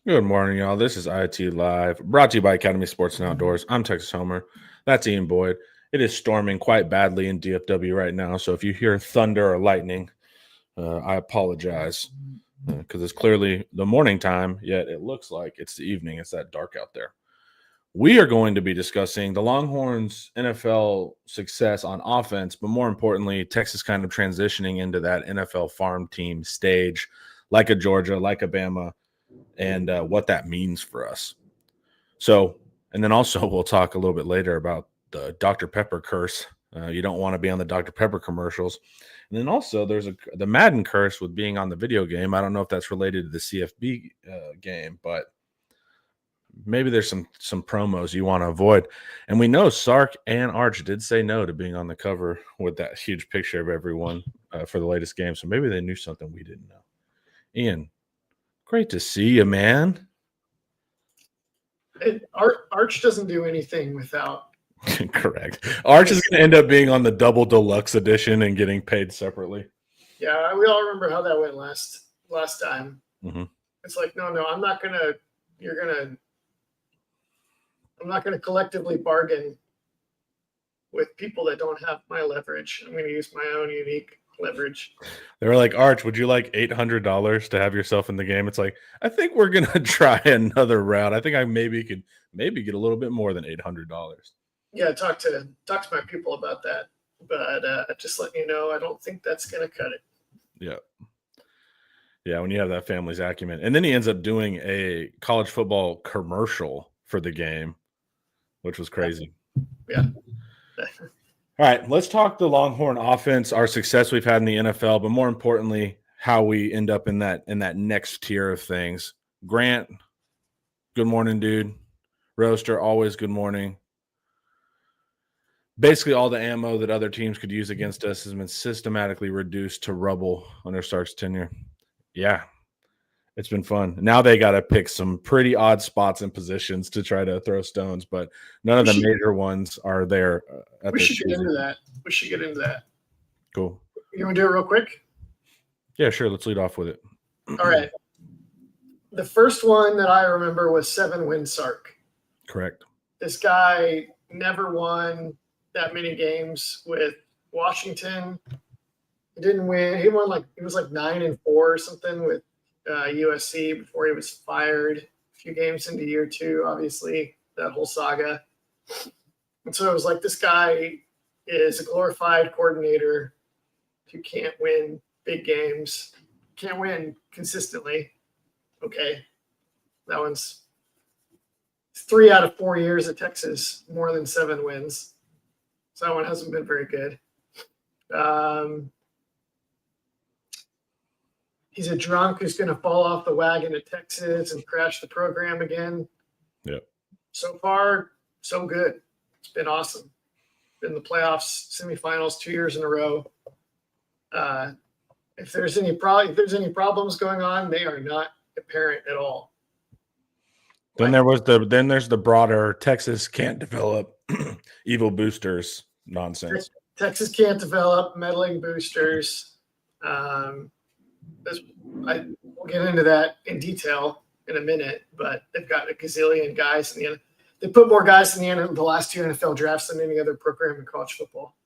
Good morning, y'all. This is IT Live, brought to you by Academy Sports and Outdoors. I'm Texas Homer. That's Ian Boyd. It is storming quite badly in DFW right now, so if you hear thunder or lightning, I apologize because it's clearly the morning time, yet it looks like it's the evening. It's that dark out there. We are going to be discussing the Longhorns' NFL success on offense, but more importantly, Texas kind of transitioning into that NFL farm team stage, like a Georgia, like a Bama, and what that means for us. So, and then also we'll talk a little bit later about the Dr. Pepper curse. You don't want to be on the Dr. Pepper commercials. And then also there's the Madden curse with being on the video game. I don't know if that's related to the CFB game, but maybe there's some promos you want to avoid. And we know Sark and Arch did say no to being on the cover with that huge picture of everyone for the latest game. So maybe they knew something we didn't know. Ian, great to see you, man. Arch doesn't do anything without. Correct. Arch is going to end up being on the double deluxe edition and getting paid separately. Yeah, we all remember how that went last time. Mm-hmm. It's like, no, I'm not gonna. I'm not gonna collectively bargain with people that don't have my leverage. I'm gonna use my own unique leverage. They were like, Arch, would you like $800 to have yourself in the game? It's like, I think we're gonna try another round. I think I could get a little bit more than $800. Yeah, talk to my people about that. But just letting you know, I don't think that's gonna cut it. Yeah, when you have that family's acumen. And then he ends up doing a college football commercial for the game, which was crazy. Yeah. All right, let's talk the Longhorn offense, our success we've had in the NFL, but more importantly, how we end up in that next tier of things. Grant, good morning, dude. Roaster, always good morning. Basically, all the ammo that other teams could use against us has been systematically reduced to rubble under Sark's tenure. Yeah, it's been fun. Now they got to pick some pretty odd spots and positions to try to throw stones, but none of the major ones are there. We should get into that. Cool. You want to do it real quick? Yeah, sure. Let's lead off with it. All right. The first one that I remember was 7-win Sark. Correct. This guy never won that many games with Washington. He didn't win. He was like 9-4 or something with USC before he was fired. A few games into year 2, obviously, that whole saga. And so it was like, this guy is a glorified coordinator who can't win big games, can't win consistently. Okay. That one's 3 out of 4 years at Texas, more than 7 wins. So that one hasn't been very good. He's a drunk who's going to fall off the wagon at Texas and crash the program again. Yep. So far, so good. It's been awesome. Been in the playoffs, semifinals 2 years in a row. If there's any problems going on, they are not apparent at all. Then there's the broader Texas can't develop evil boosters nonsense. Texas can't develop meddling boosters. We'll get into that in detail in a minute, but they've got a gazillion guys in the end. They put more guys in the last 2 NFL drafts than any other program in college football.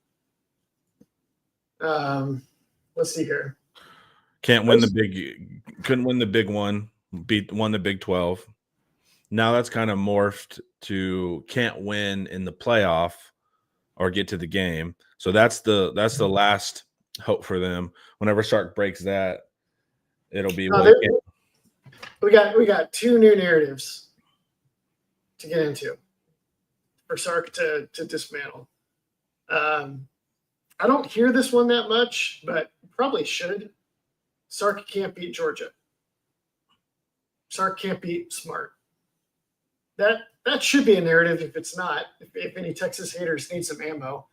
Let's see here. Couldn't win the big one, won the Big 12. Now that's kind of morphed to can't win in the playoff or get to the game. So that's the last hope for them. Whenever Sark breaks that, it'll be we got 2 new narratives to get into for Sark to dismantle. I don't hear this one that much, but probably should. Sark can't beat Georgia. Sark can't beat Smart. That should be a narrative if it's not, if any Texas haters need some ammo.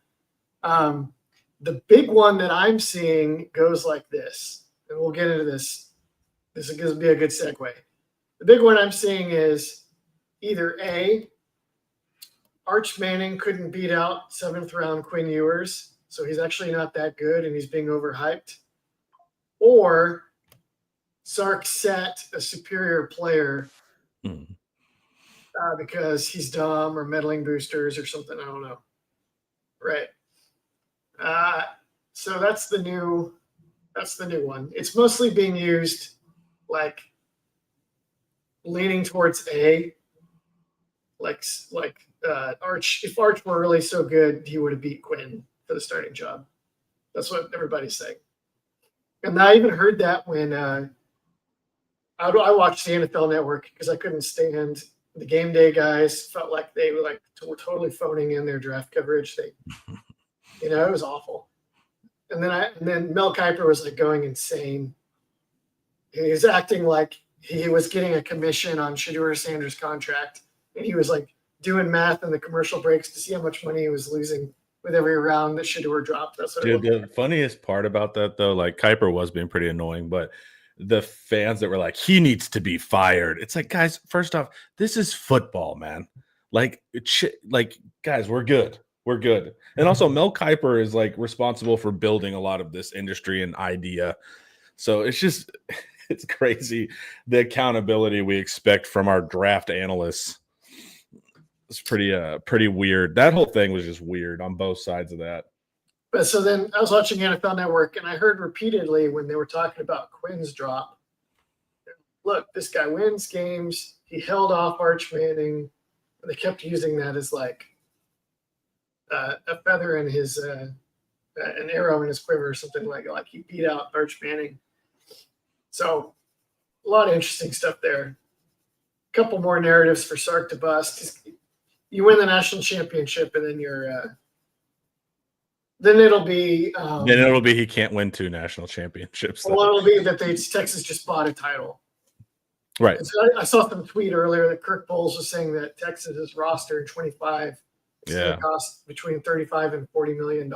The big one that I'm seeing goes like this, and we'll get into this. This is going to be a good segue. The big one I'm seeing is either A, Arch Manning couldn't beat out 7th round Quinn Ewers, so he's actually not that good and he's being overhyped, or Sark sat a superior player Hmm. because he's dumb or meddling boosters or something. I don't know. Right. Uh, so that's the new one. It's mostly being used like leaning towards A, Arch. If Arch were really so good, he would have beat Quinn for the starting job. That's what everybody's saying. And I even heard that when I watched the NFL Network because I couldn't stand the game day guys. Felt like they were totally phoning in their draft coverage. It was awful. And then Mel Kiper was like going insane. He was acting like he was getting a commission on Shedeur Sanders' contract, and he was like doing math in the commercial breaks to see how much money he was losing with every round that Shedeur dropped. That's what Dude, the funniest part about that though, like Kuiper was being pretty annoying, but the fans that were like, he needs to be fired. It's like, guys, first off, this is football, man. Like, guys, we're good. We're good. And also, Mel Kiper is like responsible for building a lot of this industry and idea. So it's just, it's crazy the accountability we expect from our draft analysts. It's pretty weird. That whole thing was just weird on both sides of that. But so then I was watching NFL Network, and I heard repeatedly when they were talking about Quinn's drop, look, this guy wins games. He held off Arch Manning. They kept using that as like a feather in his, an arrow in his quiver or something like he beat out Arch Manning. So a lot of interesting stuff there. A couple more narratives for Sark to bust. You win the national championship, and then then it'll be he can't win 2 national championships. Well, it'll be that Texas just bought a title. Right. So I saw some tweet earlier that Kirk Bowles was saying that Texas's roster in 25 is going to cost between $35 and $40 million.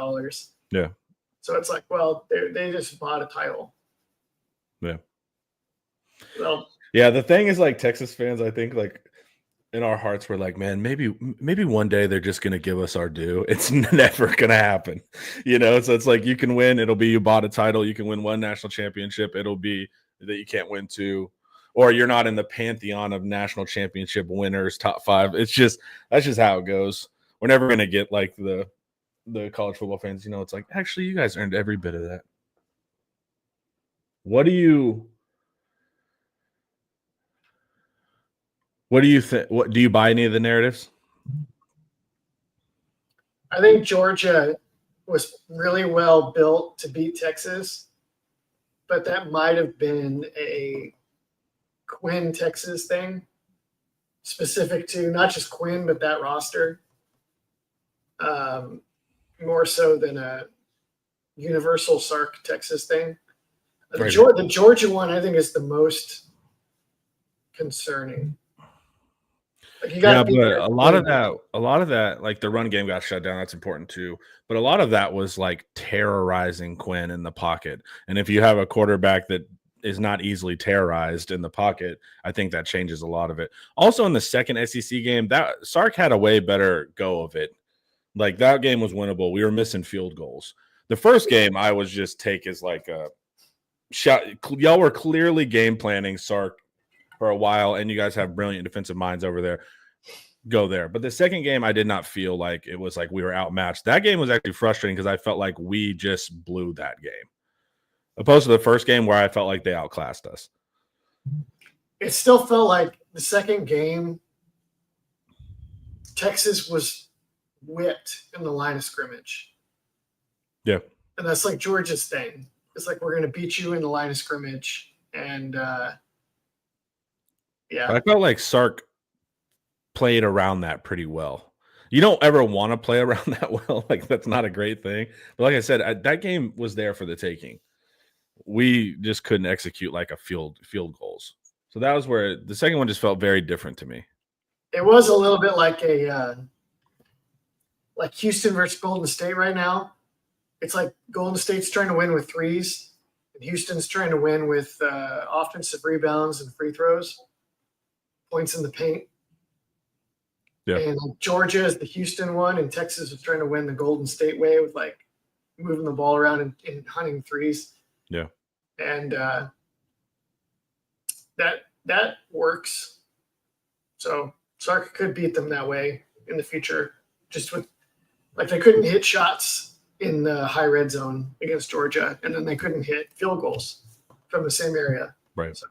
Yeah. So it's like, well, they just bought a title. Yeah. Well, yeah, the thing is, like, Texas fans, I think, like, in our hearts, we're like, man, maybe one day they're just going to give us our due. It's never going to happen. So it's like you can win. It'll be you bought a title. You can win 1 national championship. It'll be that you can't win 2. Or you're not in the pantheon of national championship winners, top 5. That's just how it goes. We're never going to get like the college football fans. It's like, actually, you guys earned every bit of that. What do you think? What do you buy any of the narratives? I think Georgia was really well built to beat Texas, but that might have been a Quinn Texas thing, specific to not just Quinn, but that roster, more so than a universal Sark Texas thing. The Georgia one, I think, is the most concerning. Like but a lot of that, like the run game got shut down. That's important too. But a lot of that was like terrorizing Quinn in the pocket. And if you have a quarterback that is not easily terrorized in the pocket, I think that changes a lot of it. Also, in the second SEC game, that Sark had a way better go of it. Like that game was winnable. We were missing field goals. The first game, I was just take as like a shot. Y'all were clearly game planning Sark for a while, and you guys have brilliant defensive minds over there. Go there. But the second game, I did not feel like it was like we were outmatched. That game was actually frustrating because I felt like we just blew that game, opposed to the first game where I felt like they outclassed us. It still felt like the second game, Texas was whipped in the line of scrimmage. Yeah. And that's like Georgia's thing. It's like, we're going to beat you in the line of scrimmage. And yeah. But I felt like Sark played around that pretty well. You don't ever want to play around that well. Like, that's not a great thing. But like I said, that game was there for the taking. We just couldn't execute like a field goals. So that was where the second one just felt very different to me. It was a little bit like like Houston versus Golden State right now. It's like Golden State's trying to win with threes, and Houston's trying to win with offensive rebounds and free throws, points in the paint. Yeah. And Georgia is the Houston one, and Texas is trying to win the Golden State way with like moving the ball around and hunting threes. Yeah. And that works. So Sark could beat them that way in the future. Just with like they couldn't hit shots in the high red zone against Georgia, and then they couldn't hit field goals from the same area. Right. So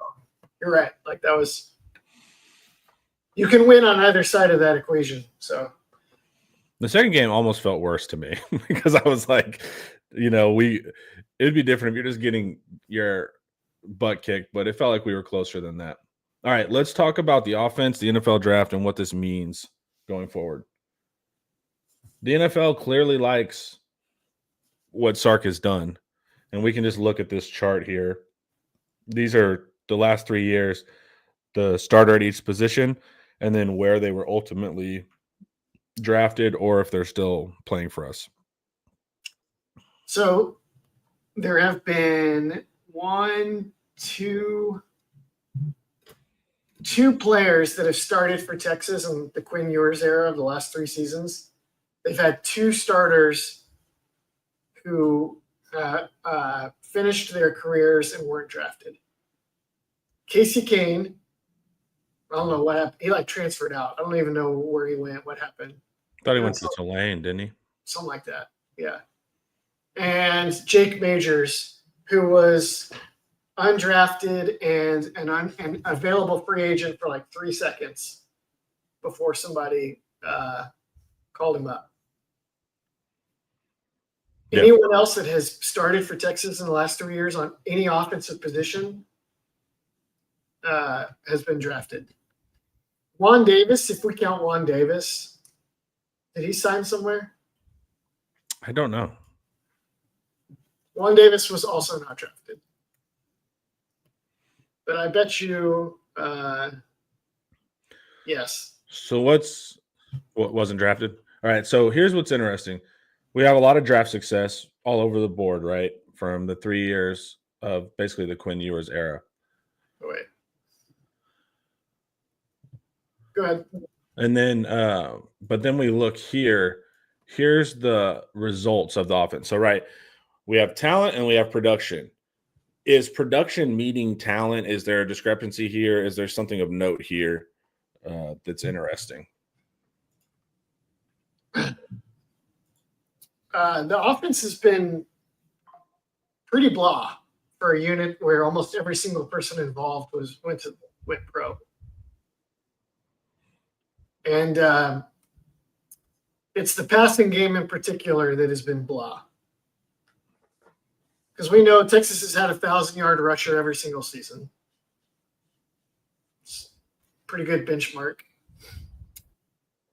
you're right. Like that was you can win on either side of that equation. So the second game almost felt worse to me because I was like, it'd be different if you're just getting your butt kicked, but it felt like we were closer than that. All right, let's talk about the offense, the NFL draft, and what this means going forward. The NFL clearly likes what Sark has done, and we can just look at this chart here. These are the last 3 years, the starter at each position, and then where they were ultimately drafted or if they're still playing for us. So there have been two players that have started for Texas in the Quinn Ewers era of the last 3 seasons. They've had 2 starters who finished their careers and weren't drafted. Casey Kane, I don't know what happened. He transferred out. I don't even know where he went, what happened. Thought he went to Tulane, didn't he? Something like that, yeah. And Jake Majors, who was undrafted and an available free agent for 3 seconds before somebody called him up. Yep. Anyone else that has started for Texas in the last 3 years on any offensive position has been drafted. Juan Davis, if we count Juan Davis, did he sign somewhere? I don't know. Juan Davis was also not drafted. But I bet you, yes. So what wasn't drafted? All right, so here's what's interesting. We have a lot of draft success all over the board, right, from the 3 years of basically the Quinn Ewers era. Oh, wait. Go ahead. And then, but then we look here. Here's the results of the offense. So, right, we have talent and we have production. Is production meeting talent? Is there a discrepancy here? Is there something of note here that's interesting? The offense has been pretty blah for a unit where almost every single person involved went pro. And it's the passing game in particular that has been blah. Because we know Texas has had a 1,000-yard rusher every single season. It's a pretty good benchmark.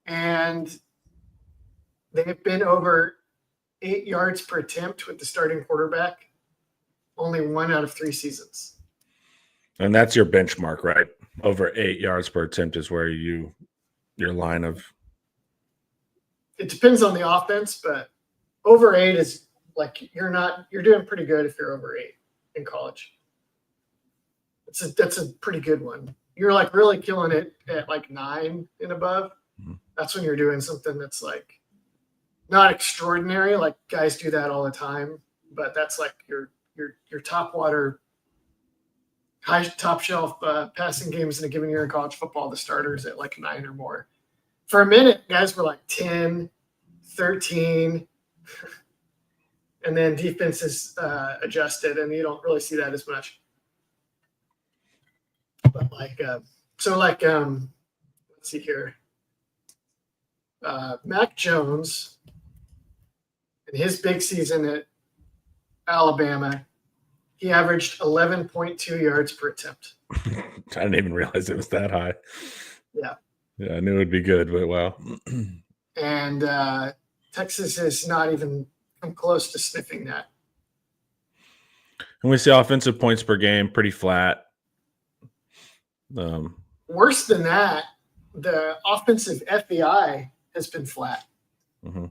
And they have been over 8 yards per attempt with the starting quarterback only 1 out of 3 seasons. And that's your benchmark, right? Over 8 yards per attempt is where your line of. It depends on the offense, but over 8 is you're doing pretty good if you're over 8 in college. That's a pretty good one. You're really killing it at 9 and above. Mm-hmm. That's when you're doing something that's not extraordinary. Guys do that all the time, but that's your top water, high top shelf passing games in a given year in college football. The starters at 9 or more. For a minute, guys were 10, 13, and then defenses adjusted, and you don't really see that as much. But let's see here. Mac Jones, in his big season at Alabama, he averaged 11.2 yards per attempt. I didn't even realize it was that high. Yeah. Yeah, I knew it would be good, but wow. And Texas has not even come close to sniffing that. And we see offensive points per game pretty flat. Worse than that, the offensive FEI has been flat. Mm-hmm.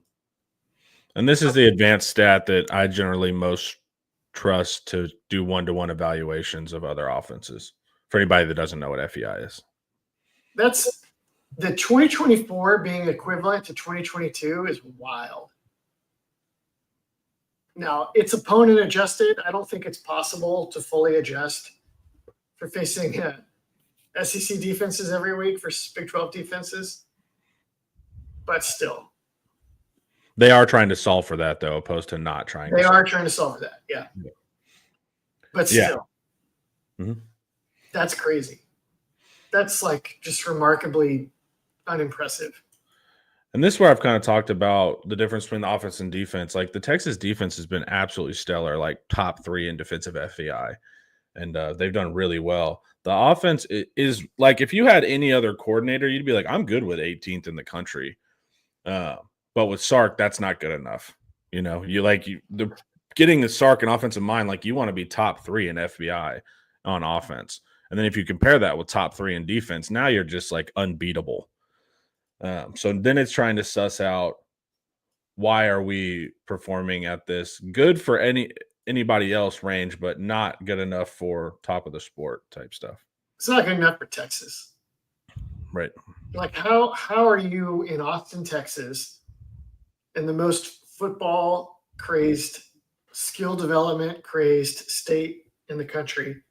And this is the advanced stat that I generally most trust to do one-to-one evaluations of other offenses. For anybody that doesn't know what FEI is. That's the 2024 being equivalent to 2022 is wild. Now, it's opponent adjusted. I don't think it's possible to fully adjust for facing a SEC defenses every week for Big 12 defenses. But still. They are trying to solve for that, though, opposed to not trying. They are trying to solve for that, yeah. But still, That's crazy. That's like just remarkably unimpressive. And this is where I've kind of talked about the difference between the offense and defense. Like the Texas defense has been absolutely stellar, like top 3 in defensive FEI, and they've done really well. The offense is like if you had any other coordinator, you'd be like, I'm good with 18th in the country. But with Sark, that's not good enough. You know, getting the Sark and offensive mind, like you want to be top 3 in FBI on offense. And then if you compare that with top 3 in defense, now you're just like unbeatable. So then it's trying to suss out why are we performing at this good for anybody else range, but not good enough for top of the sport type stuff. It's not good enough for Texas. Right. Like how are you in Austin, Texas, in the most football crazed, skill development crazed state in the country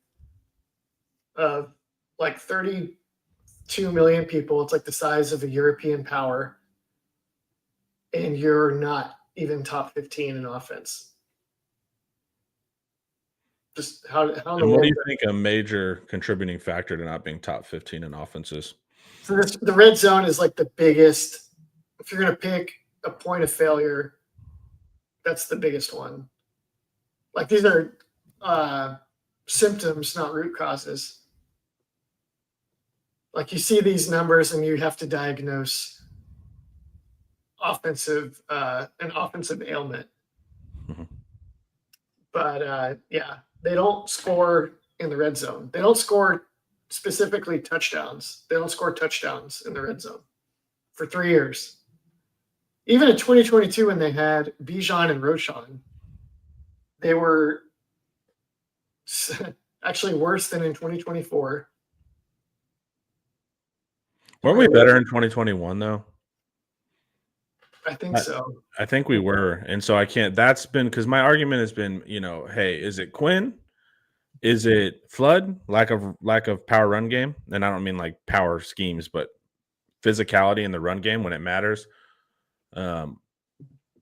of like 32 million people. It's like the size of a European power. And you're not even top 15 in offense. Just how and what do you think a major contributing factor to not being top 15 in offenses? So the red zone is like the biggest. If you're going to pick a point of failure, that's the biggest one. Like these are symptoms, not root causes. Like you see these numbers and you have to diagnose an offensive ailment. Mm-hmm. But yeah, they don't score in the red zone. They don't score specifically touchdowns. They don't score touchdowns in the red zone for 3 years. Even in 2022, when they had Bijan and Roshan, they were actually worse than in 2024. Weren't we better in 2021, though? I think so. I think we were. And so I can't – that's been – because my argument has been, hey, is it Quinn? Is it Flood? Lack of power run game? And I don't mean like power schemes, but physicality in the run game when it matters.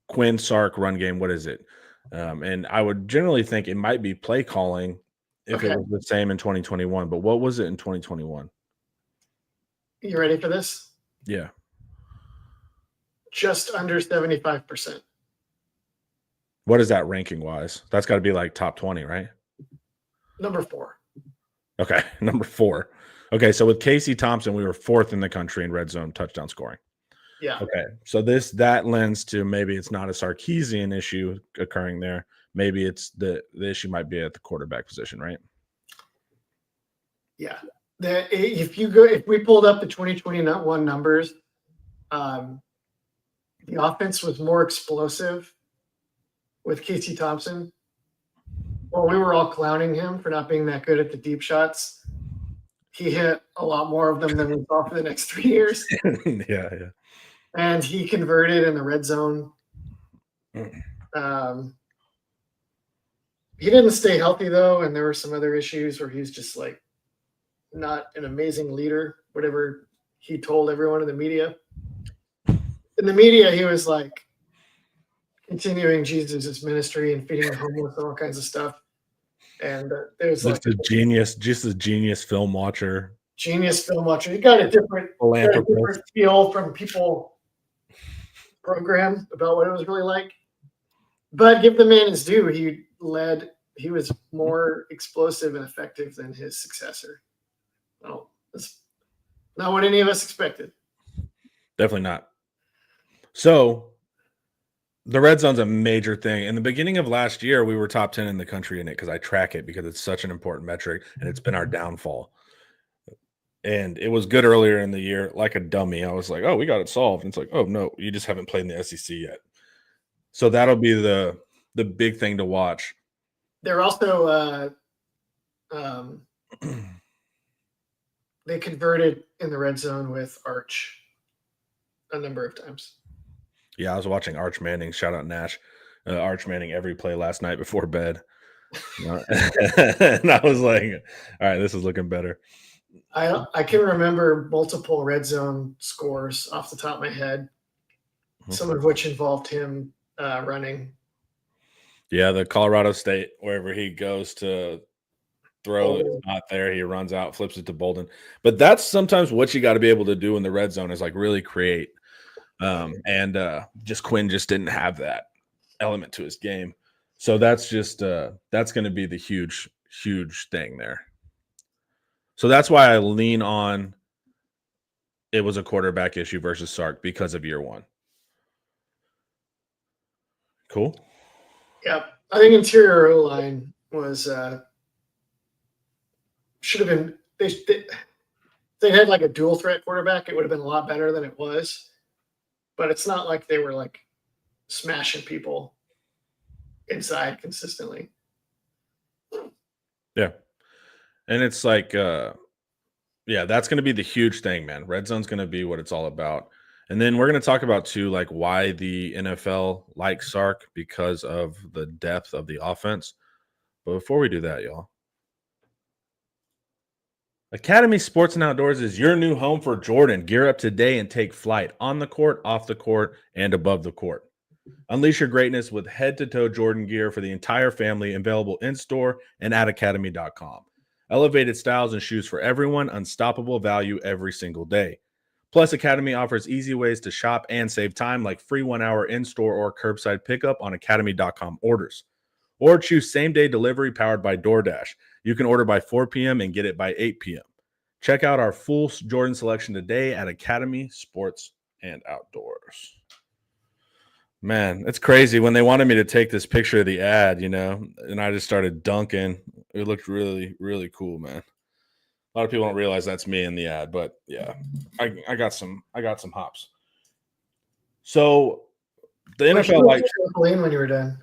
Quinn, Sark, run game, what is it? And I would generally think it might be play calling if it was the same in 2021. But what was it in 2021? You ready for this? Yeah. Just under 75%. What is that ranking wise? That's got to be like top 20, right? Number 4. Okay, number 4. Okay, so with Casey Thompson, we were 4th in the country in red zone touchdown scoring. Yeah. Okay, so that lends to maybe it's not a Sarkisian issue occurring there. Maybe it's the issue might be at the quarterback position, right? Yeah. If we pulled up the 2021 numbers, the offense was more explosive with Casey Thompson. Well, we were all clowning him for not being that good at the deep shots. He hit a lot more of them than we saw for the next 3 years. Yeah. And he converted in the red zone. He didn't stay healthy, though, and there were some other issues where he's just like not an amazing leader, whatever he told everyone in the media. In the media, he was like continuing Jesus' ministry and feeding the homeless and all kinds of stuff. And there's just a genius film watcher. Genius film watcher. He got a different feel from people program about what it was really like. But give the man his due. He was more explosive and effective than his successor. Oh, that's not what any of us expected. Definitely not. So the red zone's a major thing. In the beginning of last year, we were top 10 in the country in it because I track it because it's such an important metric and it's been our downfall. And it was good earlier in the year, like a dummy. I was like, oh, we got it solved. And it's like, oh, no, you just haven't played in the SEC yet. So that'll be the big thing to watch. They're also they converted in the red zone with Arch a number of times. Yeah, I was watching Arch Manning. Shout out Nash. Arch Manning every play last night before bed. And I was like, all right, this is looking better. I can remember multiple red zone scores off the top of my head, some of which involved him running. Yeah, the Colorado State, wherever he goes to throw, it's not there. He runs out, flips it to Bolden. But that's sometimes what you got to be able to do in the red zone is like really create. And just Quinn just didn't have that element to his game. So that's just that's going to be the huge thing there. So that's why I lean on it was a quarterback issue versus Sark because of year one. Cool. Yep. I think interior O-line was should have been they had like a dual threat quarterback, it would have been a lot better than it was. But it's not like they were like smashing people inside consistently. Yeah. And it's like yeah, that's going to be the huge thing, man. Red zone's going to be what it's all about. And then we're going to talk about too, like why the NFL likes Sark because of the depth of the offense. But before we do that, y'all, Academy Sports and Outdoors is your new home for Jordan. Gear up today and take flight on the court, off the court, and above the court. Unleash your greatness with head-to-toe Jordan gear for the entire family, available in-store and at academy.com. Elevated styles and shoes for everyone, unstoppable value every single day. Plus, Academy offers easy ways to shop and save time, like free 1-hour in-store or curbside pickup on academy.com orders. Or choose same-day delivery powered by DoorDash. You can order by 4 p.m. and get it by 8 p.m. Check out our full Jordan selection today at Academy Sports and Outdoors. Man, it's crazy. When they wanted me to take this picture of the ad, you know, and I just started dunking. It looked really, really cool, man. A lot of people don't realize that's me in the ad, but yeah, I got some hops. So the NFL like trampoline when you were done.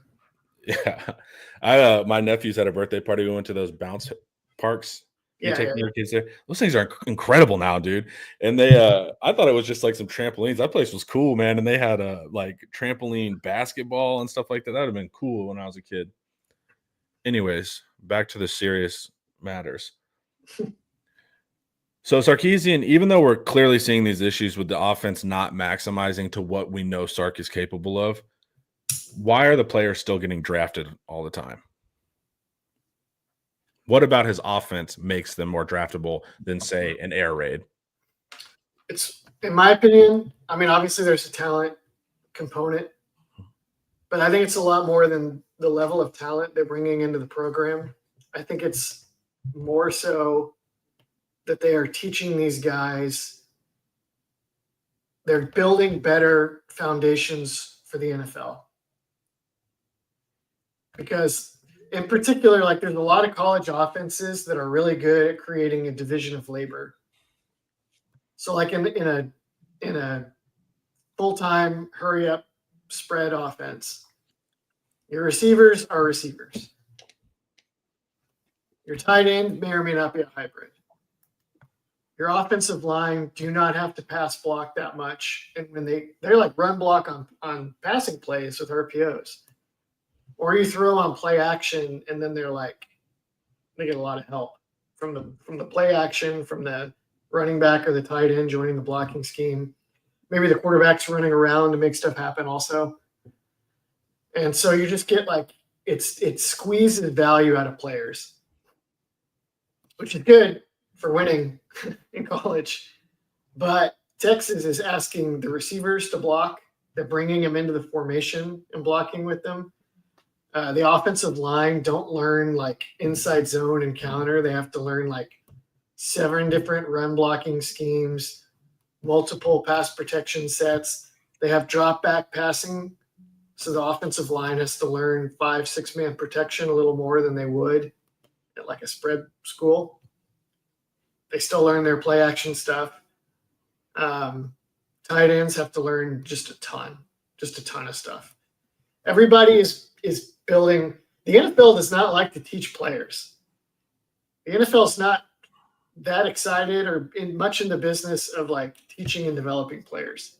Yeah. I my nephews had a birthday party. We went to those bounce parks. You take your kids there. Those things are incredible now, dude. And they I thought it was just like some trampolines. That place was cool, man. And they had a like trampoline basketball and stuff like that. That would have been cool when I was a kid. Anyways, back to the serious matters. So Sarkisian, even though we're clearly seeing these issues with the offense not maximizing to what we know Sark is capable of, why are the players still getting drafted all the time? What about his offense makes them more draftable than, say, an air raid? It's, in my opinion, I mean, obviously there's a talent component, but I think it's a lot more than the level of talent they're bringing into the program. I think it's more so that they are teaching these guys, they're building better foundations for the NFL. Because in particular, like there's a lot of college offenses that are really good at creating a division of labor. So like in a full-time hurry up spread offense, your receivers are receivers. Your tight end may or may not be a hybrid. Your offensive line do not have to pass block that much. And when they're like run block on passing plays with RPOs. Or you throw on play action and then they get a lot of help from the play action, from the running back or the tight end joining the blocking scheme. Maybe the quarterback's running around to make stuff happen also. And so you just get like it squeezes value out of players, which is good for winning in college. But Texas is asking the receivers to block. They're bringing them into the formation and blocking with them. The offensive line don't learn like inside zone and counter. They have to learn like 7 different run blocking schemes, multiple pass protection sets. They have drop back passing. So the offensive line has to learn 5-6 man protection a little more than they would at like a spread school. They still learn their play action stuff. Tight ends have to learn just a ton of stuff. Everybody is building. The NFL does not like to teach players. The NFL is not that excited or much in the business of like teaching and developing players.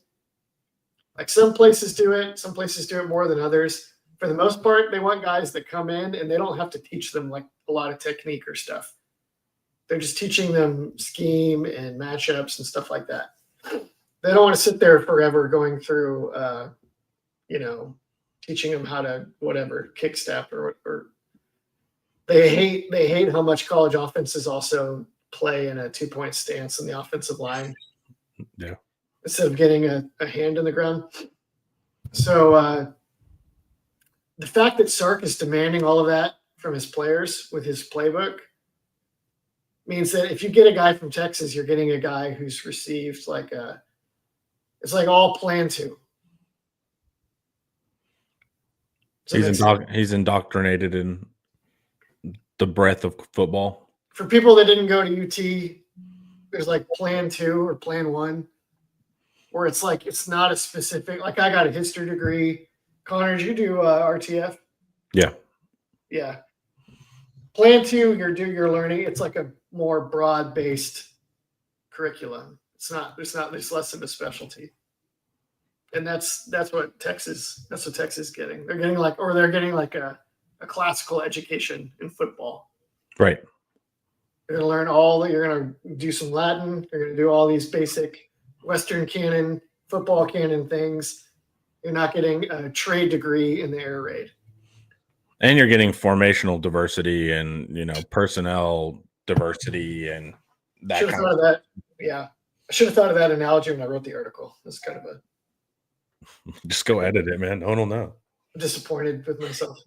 Like some places do it more than others. For the most part, they want guys that come in and they don't have to teach them like a lot of technique or stuff. They're just teaching them scheme and matchups and stuff like that. They don't want to sit there forever going through, teaching them how to whatever kick step or they hate how much college offenses also play in a 2-point stance in the offensive line. Yeah. Instead of getting a hand in the ground. So the fact that Sark is demanding all of that from his players with his playbook means that if you get a guy from Texas, you're getting a guy who's received it's like all plan to. He's indoctrinated in the breadth of football. For people that didn't go to UT, there's like plan 2 or plan 1, where it's like it's not a specific. Like I got a history degree. Connor, did you do RTF? Yeah. Yeah. Plan 2, you're learning. It's like a more broad-based curriculum. There's less of a specialty. And that's what Texas is getting. They're getting like a classical education in football. Right. You're going to learn you're going to do some Latin. You're going to do all these basic Western canon, football canon things. You're not getting a trade degree in the air raid. And you're getting formational diversity and, personnel diversity and that should have kind thought of that. Yeah. I should have thought of that analogy when I wrote the article. It's kind of just go edit it, man. I don't know. I'm disappointed with myself.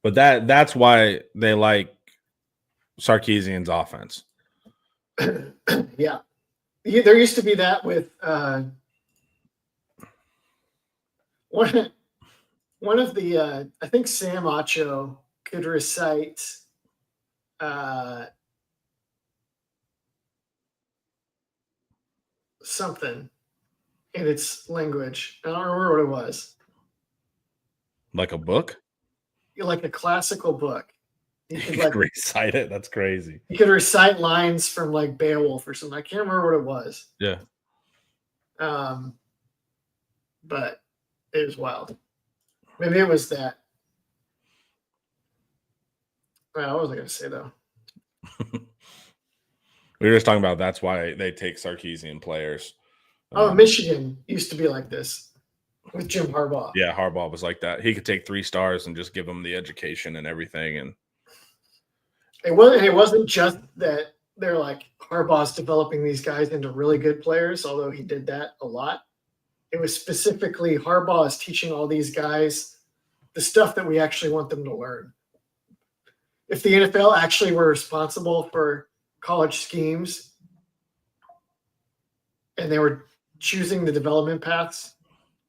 But that's why they like Sarkisian's offense. Yeah. There used to be that with one of the I think Sam Acho could recite something in its language. I don't remember what it was. Like a book? Like a classical book. You could recite it. That's crazy. You could recite lines from like Beowulf or something. I can't remember what it was. Yeah. But it was wild. Maybe it was that. Well, what was I going to say though? We were just talking about that's why they take Sarkisian players. Michigan used to be like this with Jim Harbaugh. Yeah, Harbaugh was like that. He could take 3 stars and just give them the education and everything. And it wasn't just that they're like Harbaugh's developing these guys into really good players, although he did that a lot. It was specifically Harbaugh is teaching all these guys the stuff that we actually want them to learn. If the NFL actually were responsible for college schemes and they were choosing the development paths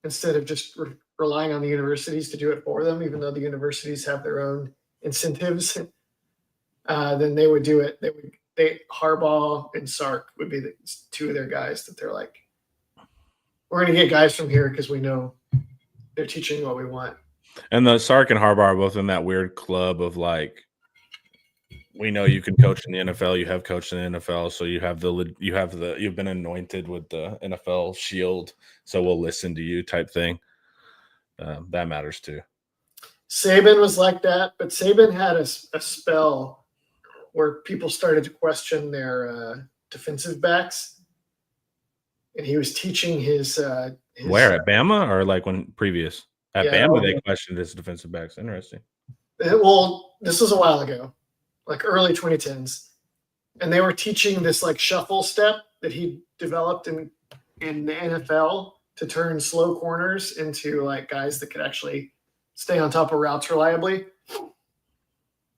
instead of just relying on the universities to do it for them, even though the universities have their own incentives, then they would do it. Harbaugh and Sark would be the 2 of their guys that they're like, we're going to get guys from here because we know they're teaching what we want. And the Sark and Harbaugh are both in that weird club of like, we know you can coach in the NFL. You have coached in the NFL, so you've been anointed with the NFL shield. So we'll listen to you, type thing. That matters too. Saban was like that, but Saban had a spell where people started to question their defensive backs. And he was teaching his where at Bama or like when previous at Bama they questioned his defensive backs. Interesting. Well, this was a while ago, like early 2010s, and they were teaching this like shuffle step that he developed in the NFL to turn slow corners into like guys that could actually stay on top of routes reliably.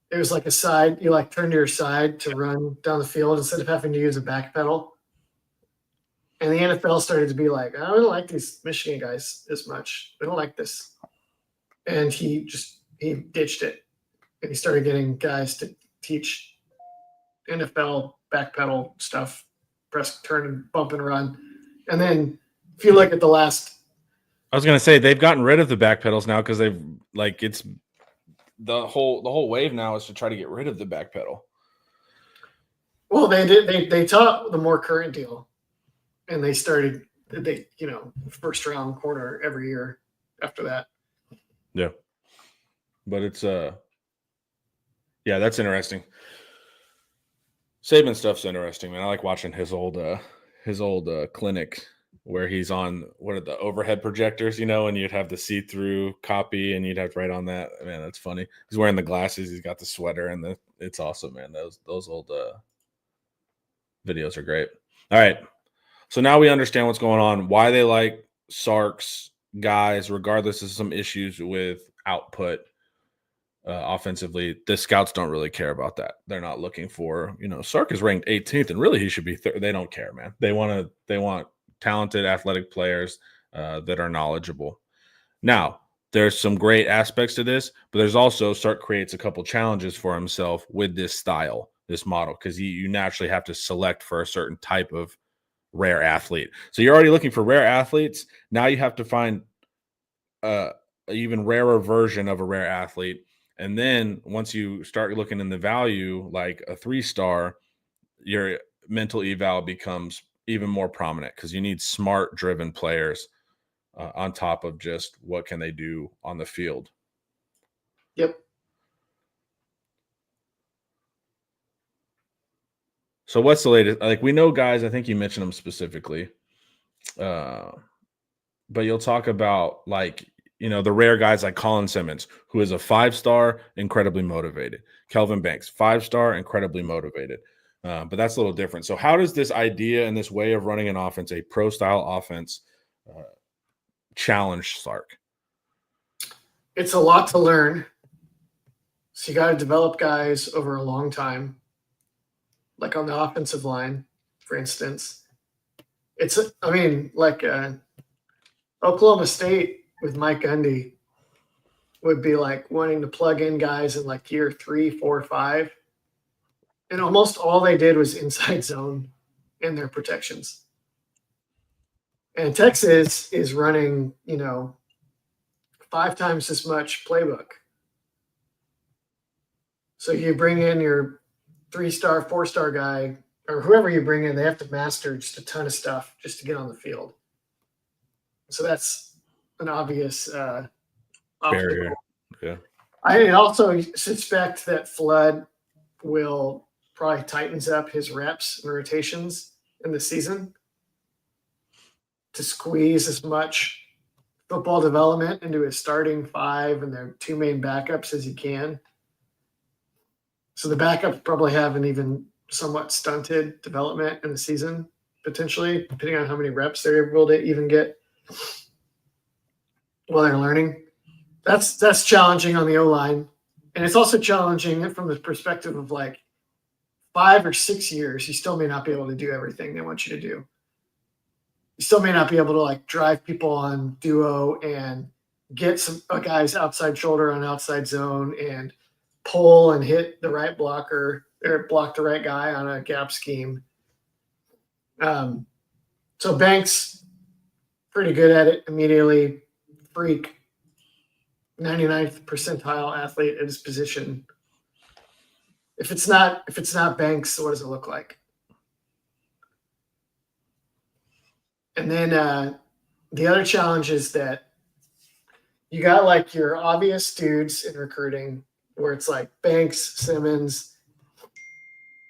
It was like a side, you like turn to your side to run down the field instead of having to use a back pedal. And the NFL started to be like, I don't like these Michigan guys as much. They don't like this. And he ditched it. And he started getting guys to teach NFL back pedal stuff, press, turn, and bump and run. And then if you look at the last. I was going to say, they've gotten rid of the back pedals now because they've like it's the whole wave now is to try to get rid of the back pedal. Well, they taught the more current deal. And they first round corner every year after that. Yeah. But it's that's interesting. Saban stuff's interesting, man. I like watching his old clinic where he's on what are the overhead projectors, and you'd have the see-through copy and you'd have to write on that. Man, that's funny. He's wearing the glasses, he's got the sweater, and it's awesome, man. Those old videos are great. All right. So now we understand what's going on, why they like Sark's guys, regardless of some issues with output. Offensively, the scouts don't really care about that. They're not looking for, Sark is ranked 18th, and really he should be. They don't care, man. They want talented, athletic players that are knowledgeable. Now, there's some great aspects to this, but there's also Sark creates a couple challenges for himself with this style, this model, because you naturally have to select for a certain type of rare athlete. So you're already looking for rare athletes. Now you have to find an even rarer version of a rare athlete. And then once you start looking in the value, like a 3-star, your mental eval becomes even more prominent because you need smart driven players on top of just what can they do on the field. Yep. So what's the latest? Like, we know guys, I think you mentioned them specifically, but you'll talk about the rare guys like Colin Simmons, who is a 5-star, incredibly motivated. Kelvin Banks, 5-star, incredibly motivated. But that's a little different. So how does this idea and this way of running an offense, a pro-style offense, challenge Sark? It's a lot to learn. So you got to develop guys over a long time, like on the offensive line, for instance. Oklahoma State with Mike Gundy would be like wanting to plug in guys in like year 3, 4, 5. And almost all they did was inside zone in their protections. And Texas is running, 5 times as much playbook. So you bring in your 3-star, 4-star guy, or whoever you bring in, they have to master just a ton of stuff just to get on the field. So that's an obvious barrier. Yeah. I also suspect that Flood will probably tightens up his reps and rotations in the season to squeeze as much football development into his starting 5 and their 2 main backups as he can. So the backups probably have an even somewhat stunted development in the season, potentially, depending on how many reps they're able to even get while they're learning. That's challenging on the O-line. And it's also challenging from the perspective of like 5 or 6 years, you still may not be able to do everything they want you to do. You still may not be able to like drive people on duo and get a guy's outside shoulder on outside zone and pull and hit the right blocker or block the right guy on a gap scheme. So Banks, pretty good at it immediately. Freak, 99th percentile athlete at his position. If it's not Banks, what does it look like? And then the other challenge is that you got like your obvious dudes in recruiting where it's like Banks, Simmons.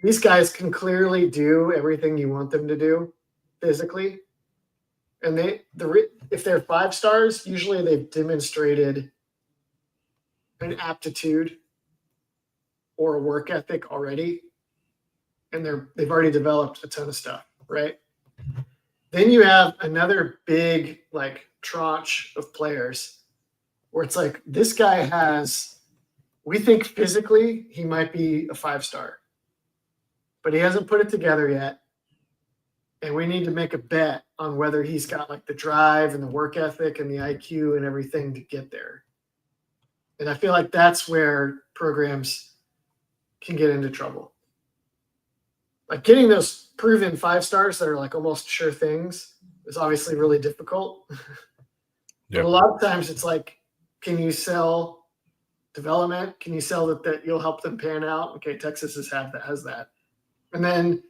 These guys can clearly do everything you want them to do physically. And if they're 5-stars, usually they've demonstrated an aptitude or a work ethic already. And they've already developed a ton of stuff, right? Then you have another big like tranche of players where it's like this guy we think physically he might be a 5-star, but he hasn't put it together yet. And we need to make a bet on whether he's got like the drive and the work ethic and the IQ and everything to get there. And I feel like that's where programs can get into trouble. Like getting those proven 5-stars that are like almost sure things is obviously really difficult. But a lot of times it's like, can you sell development? Can you sell that you'll help them pan out? Okay, Texas has that. And then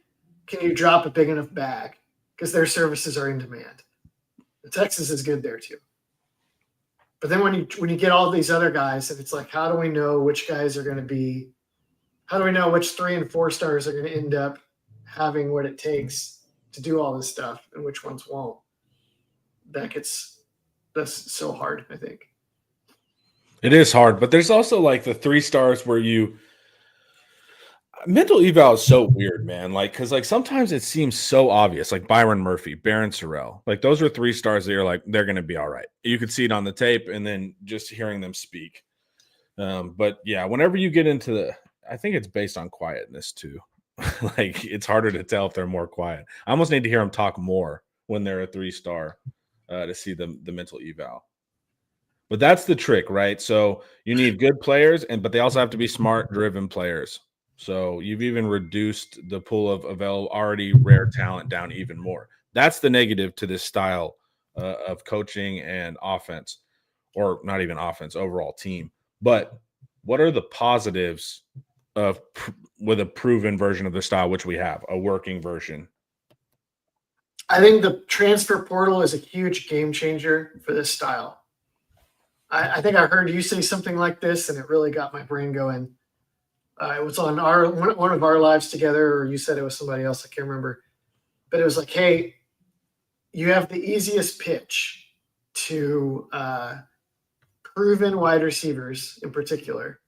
can you drop a big enough bag? Because their services are in demand. Texas is good there too. But then when you get all these other guys, and it's like, how do we know which guys are going to be how do we know which 3 and 4 stars are going to end up having what it takes to do all this stuff and which ones won't? That's so hard, I think. It is hard, but there's also like the 3 stars where mental eval is so weird, man. Like, because like sometimes it seems so obvious, like Byron Murphy, Baron Sorrell. Like those are 3 stars that you're like, they're going to be all right. You could see it on the tape and then just hearing them speak. But yeah, whenever you get into I think it's based on quietness too. Like it's harder to tell if they're more quiet. I almost need to hear them talk more when they're a 3-star to see the mental eval. But that's the trick, right? So you need good players, but they also have to be smart, driven players. So you've even reduced the pool of already rare talent down even more. That's the negative to this style of coaching and offense, or not even offense, overall team. But what are the positives of with a proven version of the style, which we have, a working version? I think the transfer portal is a huge game changer for this style. I think I heard you say something like this, and it really got my brain going. It was on one of our lives together, or you said it was somebody else. I can't remember. But it was like, hey, you have the easiest pitch to proven wide receivers in particular.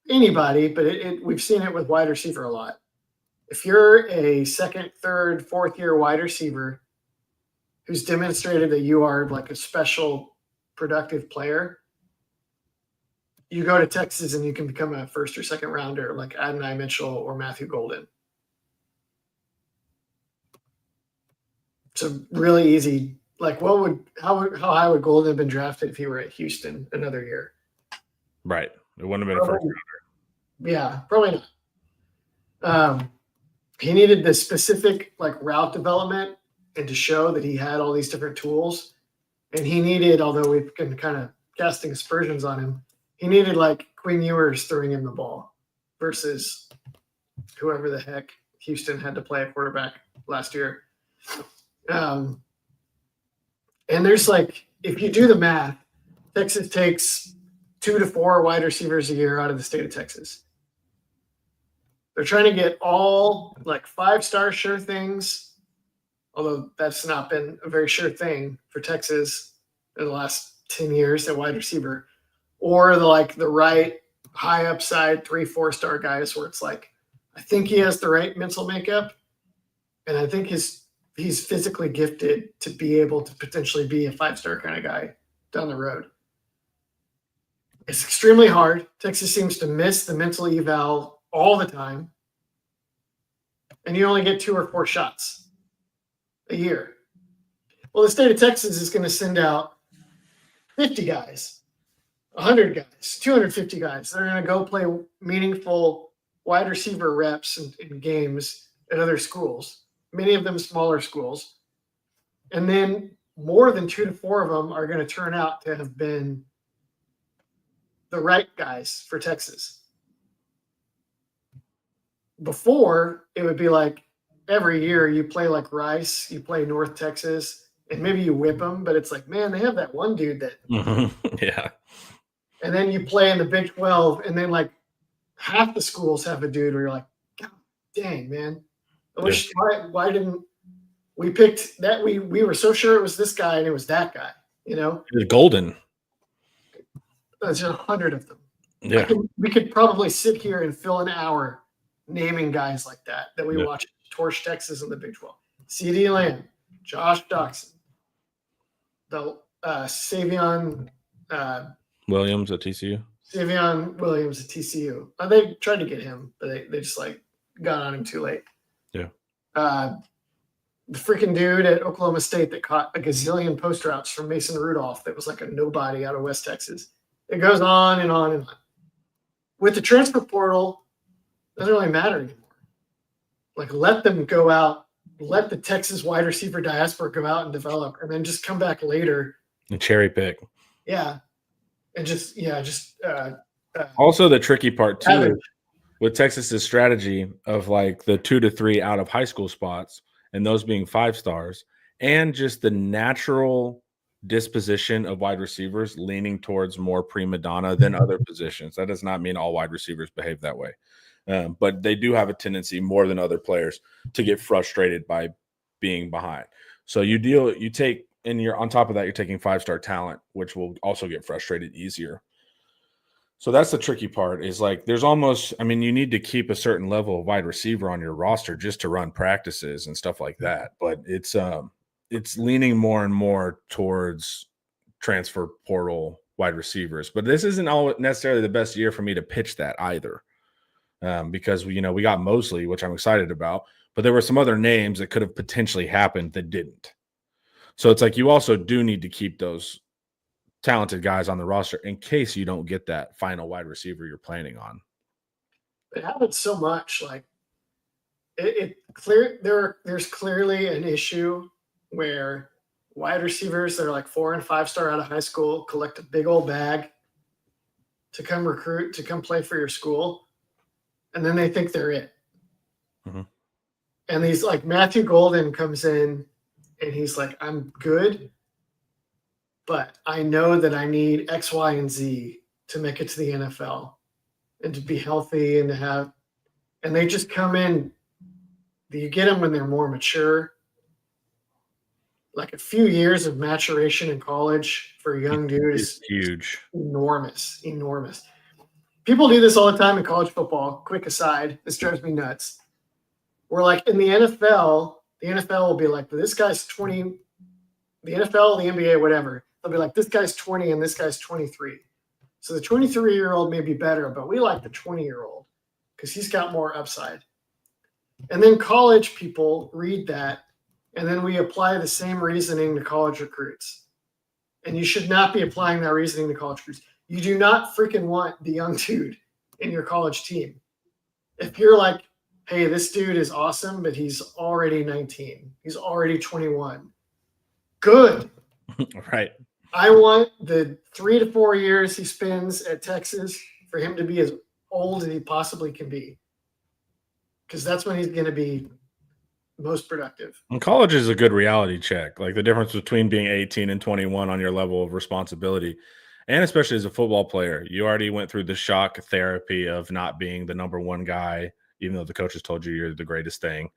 Anybody, but we've seen it with wide receiver a lot. If you're a 2nd, 3rd, 4th year wide receiver who's demonstrated that you are like a special productive player, you go to Texas and you can become a 1st or 2nd rounder like Adonai Mitchell or Matthew Golden. It's a really easy, like how high would Golden have been drafted if he were at Houston another year? Right. It wouldn't have been a 1st rounder. Yeah, probably not. He needed the specific like route development and to show that he had all these different tools. And he needed, although we've been kind of casting aspersions on him, he needed like Quinn Ewers throwing him the ball versus whoever the heck Houston had to play a quarterback last year. And there's like, if you do the math, Texas takes 2 to 4 wide receivers a year out of the state of Texas. They're trying to get all like 5-star sure things, although that's not been a very sure thing for Texas in the last 10 years at wide receiver, or the right high upside 3-4-star guys where it's like, I think he has the right mental makeup, and I think he's physically gifted to be able to potentially be a 5-star kind of guy down the road. It's extremely hard. Texas seems to miss the mental eval all the time, and you only get 2 or 4 shots a year. Well, the state of Texas is going to send out 50 guys, 100 guys, 250 guys. They're going to go play meaningful wide receiver reps in games at other schools, many of them smaller schools. And then more than 2 to 4 of them are going to turn out to have been the right guys for Texas. Before, it would be like every year you play like Rice, you play North Texas, and maybe you whip them, but it's like, man, they have that one dude that. Yeah. And then you play in the Big 12, and then like half the schools have a dude where you're like, God dang, man. I wish, why didn't we picked that? We were so sure it was this guy and it was that guy, you know? It was Golden. There's 100 of them. Yeah. We could probably sit here and fill an hour naming guys like that we watch torch Texas in the Big 12. CeeDee Lamb, Josh Doxson, the Savion Williams at TCU. Savion Williams at TCU. They tried to get him, but they just like got on him too late. Yeah. The freaking dude at Oklahoma State that caught a gazillion post routes from Mason Rudolph that was like a nobody out of West Texas. It goes on and on and on. With the transfer portal, it doesn't really matter anymore. Like, let them go out, let the Texas wide receiver diaspora go out and develop, and then just come back later and cherry pick. Yeah, and also the tricky part too with Texas's strategy of like the 2 to 3 out of high school spots, and those being 5 stars, and just the natural disposition of wide receivers leaning towards more prima donna than other positions. That does not mean all wide receivers behave that way. But they do have a tendency more than other players to get frustrated by being behind. So you take, and you're on top of that, you're taking 5-star talent, which will also get frustrated easier. So that's the tricky part is like there's almost, I mean, you need to keep a certain level of wide receiver on your roster just to run practices and stuff like that. But it's leaning more and more towards transfer portal wide receivers. But this isn't all necessarily the best year for me to pitch that either. Because we got Mosley, which I'm excited about, but there were some other names that could have potentially happened that didn't. So it's like you also do need to keep those talented guys on the roster in case you don't get that final wide receiver you're planning on. It happens so much. Like there's clearly an issue where wide receivers that are like 4 and 5-star out of high school collect a big old bag to come recruit, to come play for your school. And then they think they're it. Mm-hmm. And he's like, Matthew Golden comes in and he's like, I'm good, but I know that I need X, Y, and Z to make it to the NFL and to be healthy and to have, and they just come in. You get them when they're more mature. Like a few years of maturation in college for a young dude is huge. Enormous. People do this all the time in college football. Quick aside, this drives me nuts. We're like in the NFL will be like, this guy's 20, the NFL, the NBA, whatever. They'll be like, this guy's 20 and this guy's 23. So the 23-year-old may be better, but we like the 20-year-old because he's got more upside. And then college people read that, and then we apply the same reasoning to college recruits. And you should not be applying that reasoning to college recruits. You do not freaking want the young dude in your college team. If you're like, hey, this dude is awesome, but he's already 19. He's already 21. Good. Right. I want the 3 to 4 years he spends at Texas for him to be as old as he possibly can be. Because that's when he's going to be most productive. And college is a good reality check. Like the difference between being 18 and 21 on your level of responsibility. And especially as a football player, you already went through the shock therapy of not being the number one guy, even though the coaches told you you're the greatest thing.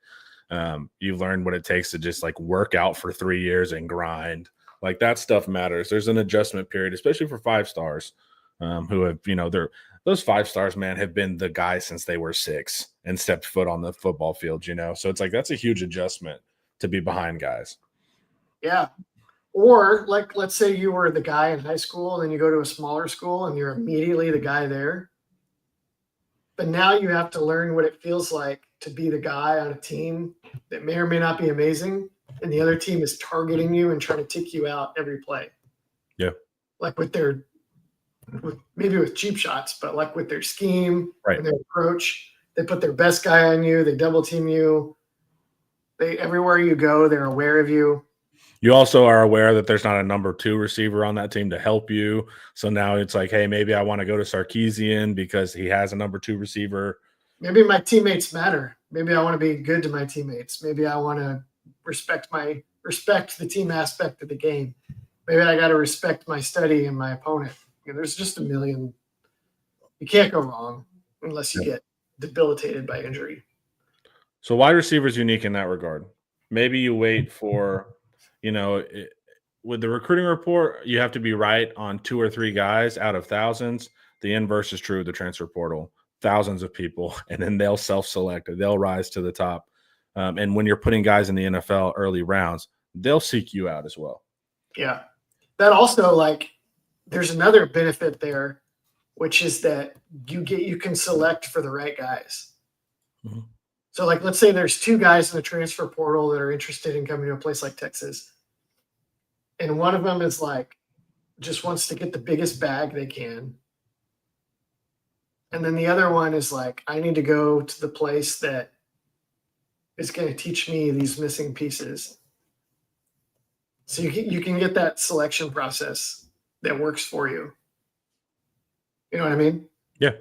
You've learned what it takes to just like work out for 3 years and grind. Like that stuff matters. There's an adjustment period, especially for 5-stars who have, those 5-stars, man, have been the guy since they were 6 and stepped foot on the football field, So it's like that's a huge adjustment to be behind guys. Yeah. Or like, let's say you were the guy in high school and then you go to a smaller school and you're immediately the guy there. But now you have to learn what it feels like to be the guy on a team that may or may not be amazing. And the other team is targeting you and trying to tick you out every play. Yeah. Like maybe with cheap shots, but like with their scheme and their approach, they put their best guy on you. They double team you. Everywhere you go, they're aware of you. You also are aware that there's not a number 2 receiver on that team to help you. So now it's like, hey, maybe I want to go to Sarkisian because he has a number 2 receiver. Maybe my teammates matter. Maybe I want to be good to my teammates. Maybe I want to respect the team aspect of the game. Maybe I got to respect my study and my opponent. There's just a million. You can't go wrong unless you get debilitated by injury. So wide receiver is unique in that regard. Maybe you wait for, with the recruiting report, you have to be right on 2 or 3 guys out of thousands. The inverse is true of the transfer portal. Thousands of people, and then they'll self-select. They'll rise to the top. And when you're putting guys in the NFL early rounds, they'll seek you out as well. Yeah. That also, there's another benefit there, which is that you can select for the right guys. Mm-hmm. So, let's say there's 2 guys in the transfer portal that are interested in coming to a place like Texas. And one of them is just wants to get the biggest bag they can. And then the other one is I need to go to the place that is going to teach me these missing pieces. So you can get that selection process that works for you. You know what I mean? Yeah.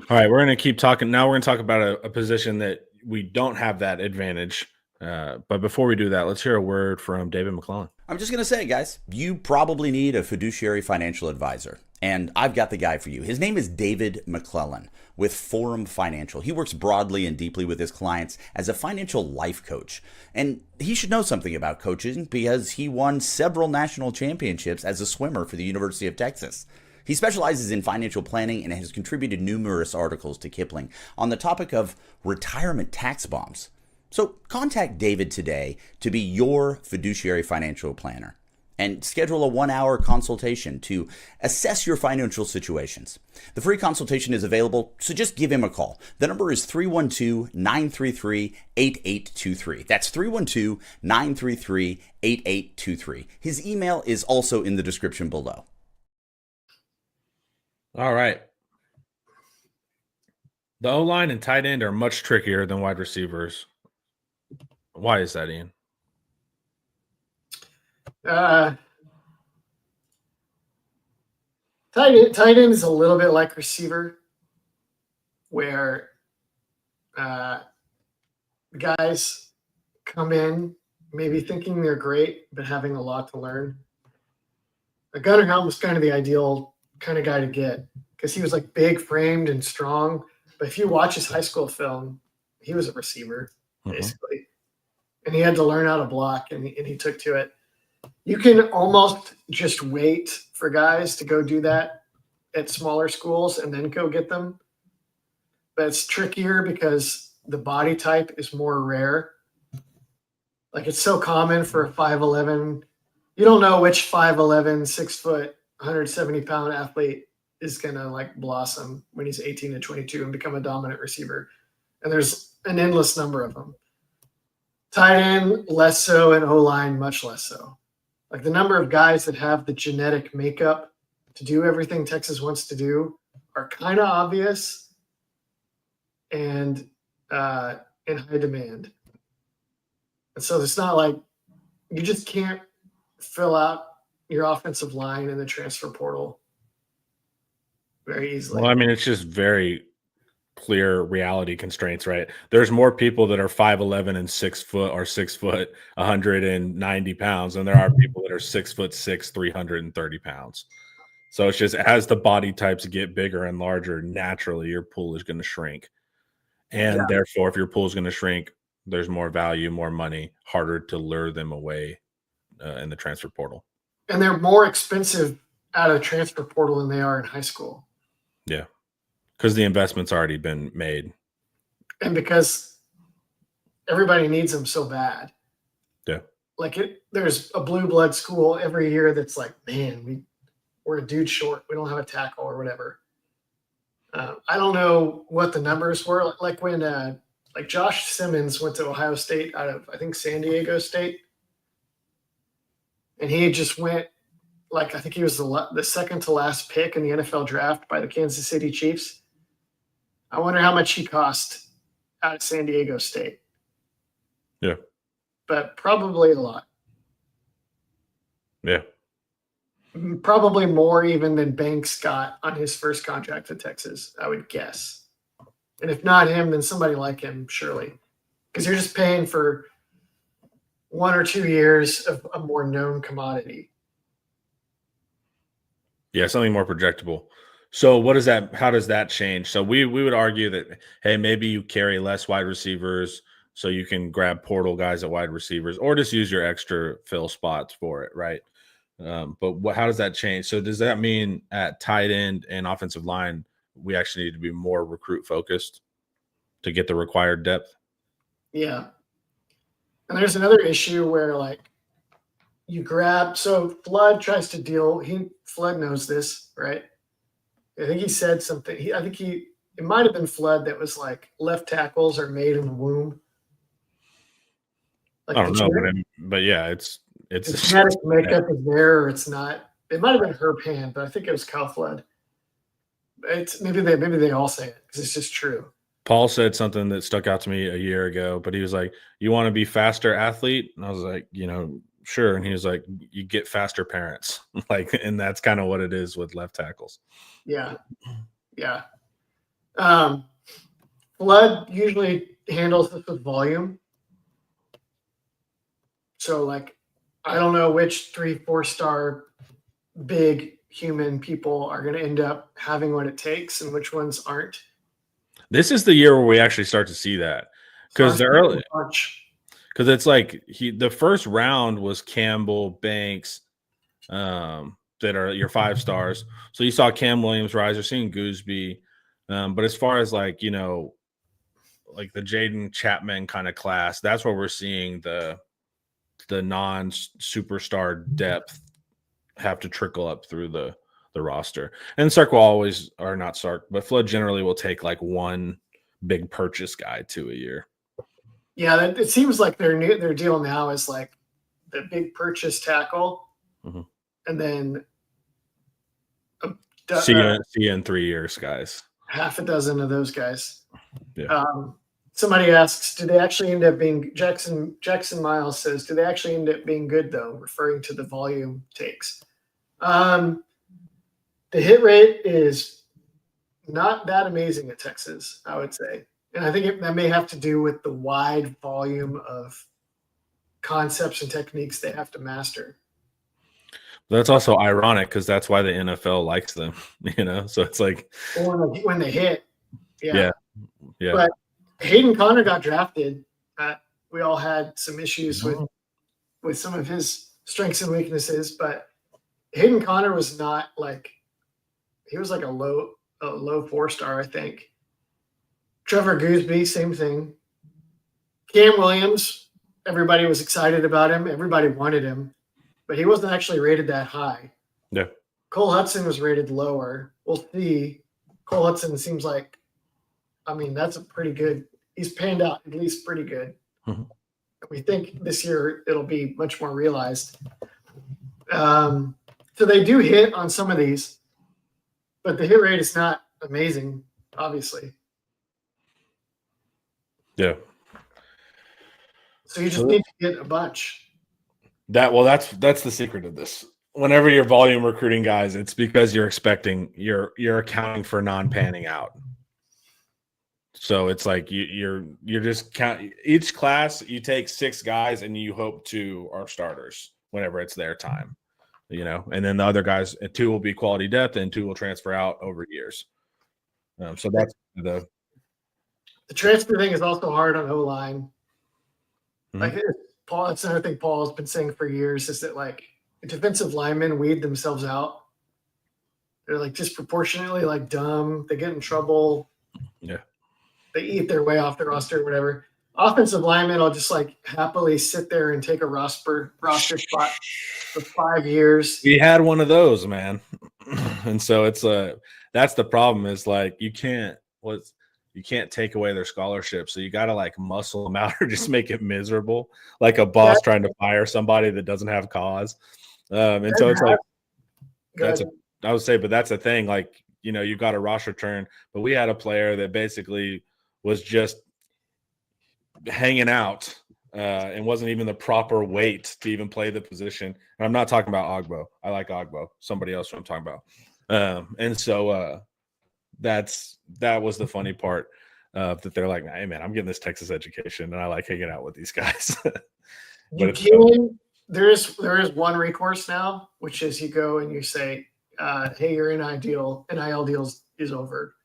All right, we're going to keep talking. Now we're going to talk about a position that we don't have that advantage. But before we do that, let's hear a word from David McClellan. I'm just going to say, guys, you probably need a fiduciary financial advisor. And I've got the guy for you. His name is David McClellan with Forum Financial. He works broadly and deeply with his clients as a financial life coach. And he should know something about coaching because he won several national championships as a swimmer for the University of Texas. He specializes in financial planning and has contributed numerous articles to Kipling on the topic of retirement tax bombs. So contact David today to be your fiduciary financial planner and schedule a 1-hour consultation to assess your financial situations. The free consultation is available, so just give him a call. The number is 312-933-8823. That's 312-933-8823. His email is also in the description below. All right. The O-line and tight end are much trickier than wide receivers. Why is that, Ian? Tight end is a little bit like receiver, where guys come in maybe thinking they're great, but having a lot to learn. Gunnar Helm was kind of the ideal kind of guy to get because he was like big framed and strong. But if you watch his high school film, he was a receiver, basically. And he had to learn how to block, and he took to it. You can almost just wait for guys to go do that at smaller schools and then go get them. But it's trickier because the body type is more rare. Like, it's so common for a 5'11". You don't know which 5'11", 6 foot, 170-pound athlete is going to like blossom when he's 18 to 22 and become a dominant receiver. And there's an endless number of them. Tight end, less so, and O-line, much less so. Like, the number of guys that have the genetic makeup to do everything Texas wants to do are kind of obvious and in high demand. And so it's not like you just can't fill out your offensive line in the transfer portal very easily. Well, I mean, it's just very clear reality constraints, right? There's more people that are 5'11" and 6 foot or 6 foot, 190 pounds, than there are people that are 6'6", 330 pounds. So it's just as the body types get bigger and larger, naturally your pool is going to shrink. And therefore, if your pool is going to shrink, there's more value, more money, harder to lure them away in the transfer portal. And they're more expensive out of the transfer portal than they are in high school. Yeah. Because the investment's already been made. And because everybody needs them so bad. Yeah. Like, there's a blue blood school every year that's like, man, we're a dude short. We don't have a tackle or whatever. I don't know what the numbers were. Like when like Josh Simmons went to Ohio State out of, I think, San Diego State. And he just went, like, I think he was the second to last pick in the NFL draft by the Kansas City Chiefs. I wonder how much he cost out of San Diego State. Yeah. But probably a lot. Yeah. Probably more even than Banks got on his first contract at Texas, I would guess. And if not him, then somebody like him, surely. Because you're just paying for 1 or 2 years of a more known commodity. Yeah, something more projectable. So how does that change? So we would argue that, hey, maybe you carry less wide receivers so you can grab portal guys at wide receivers, or just use your extra fill spots for it, right? But how does that change? So does that mean at tight end and offensive line, we actually need to be more recruit focused to get the required depth? Yeah. And there's another issue where, like, you grab, so Flood tries to deal, Flood knows this, right? I think he said something. It might have been Flood that was like, left tackles are made in the womb. Like, I don't know, but yeah, it's the genetic makeup is there, or it's not. It might have been Herb Hand, but I think it was Cal Flood. It's maybe they all say it because it's just true. Paul said something that stuck out to me a year ago, but he was like, "You want to be faster athlete?" And I was like, sure. And he was like, "You get faster parents." Like, and that's kind of what it is with left tackles. Yeah. Yeah. Flood usually handles this with volume. So, like, I don't know which 3-4-star big human people are going to end up having what it takes and which ones aren't. This is the year where we actually start to see that, because because it's like the first round was Campbell, Banks, that are your 5 stars. So you saw Cam Williams rise. You're seeing Gooseby, but as far as like like the Jaden Chapman kind of class, that's where we're seeing the non-superstar depth have to trickle up through the roster. And Sark will always, or not Sark, but Flood generally will take like one big purchase guy to a year. Yeah, it seems like their deal now is like the big purchase tackle, and then see you in 3 years, guys. Half a dozen of those guys. Yeah. Somebody asks, do they actually end up being Jackson Miles says, do they actually end up being good though, referring to the volume takes? The hit rate is not that amazing at Texas, I would say. And I think that may have to do with the wide volume of concepts and techniques they have to master. That's also ironic because that's why the NFL likes them, So it's like when they hit, yeah. But Hayden Conner got drafted. We all had some issues with some of his strengths and weaknesses, but Hayden Conner was not like he was like a low 4-star, I think. Trevor Gooseby, same thing. Cam Williams, everybody was excited about him. Everybody wanted him, but he wasn't actually rated that high. Yeah. Cole Hudson was rated lower. We'll see. Cole Hudson seems like, that's a pretty good. He's panned out at least pretty good. We think this year it'll be much more realized. So they do hit on some of these, but the hit rate is not amazing, obviously. Yeah. So you just need to get a bunch. That's the secret of this. Whenever you're volume recruiting guys, it's because you're accounting for non-panning out. So it's like you're just count each class. You take 6 guys and you hope 2 are starters whenever it's their time, and then the other guys, 2 will be quality depth and 2 will transfer out over years. So that's the transfer thing is also hard on O-line. Like Paul, that's another thing Paul has been saying for years is that like the defensive linemen weed themselves out. They're like disproportionately like dumb. They get in trouble. Yeah. They eat their way off the roster or whatever. Offensive linemen will just like happily sit there and take a roster spot for 5 years. We had one of those, man. And so it's that's the problem is like you can't take away their scholarship. So you got to like muscle them out or just make it miserable. Like a boss trying to fire somebody that doesn't have cause. And so it's like, I would say, but that's the thing. Like, you've got a roster turn, but we had a player that basically was just hanging out and wasn't even the proper weight to even play the position. And I'm not talking about Ogbo. I like Ogbo, somebody else I'm talking about. And so that was the funny part that they're like, hey man, I'm getting this Texas education and I like hanging out with these guys. But there is one recourse now, which is you go and you say, hey, your NIL deal is over.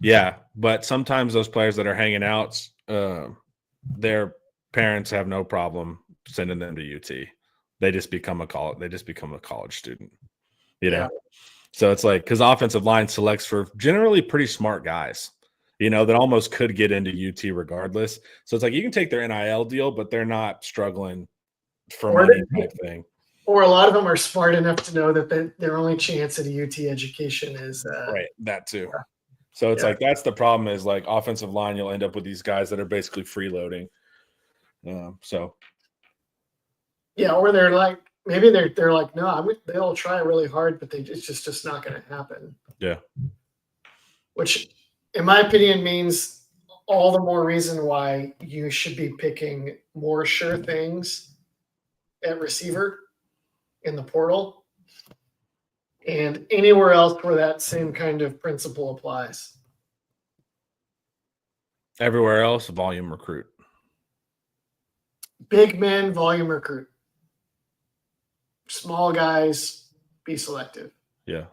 Yeah, but sometimes those players that are hanging out, their parents have no problem sending them to UT. They just become a college student, know. So it's like because offensive line selects for generally pretty smart guys, that almost could get into UT regardless. So it's like you can take their NIL deal, but they're not struggling for money type thing. Or a lot of them are smart enough to know that their only chance at a UT education is right. That too. Yeah. So it's like that's the problem is like offensive line. You'll end up with these guys that are basically freeloading. Or they're like maybe they're like no, they'll try really hard, but it's just not going to happen. Yeah. Which, in my opinion, means all the more reason why you should be picking more sure things at receiver in the portal and anywhere else where that same kind of principle applies. Everywhere else, volume recruit. big men volume recruit. Small guys, be selective. Yeah.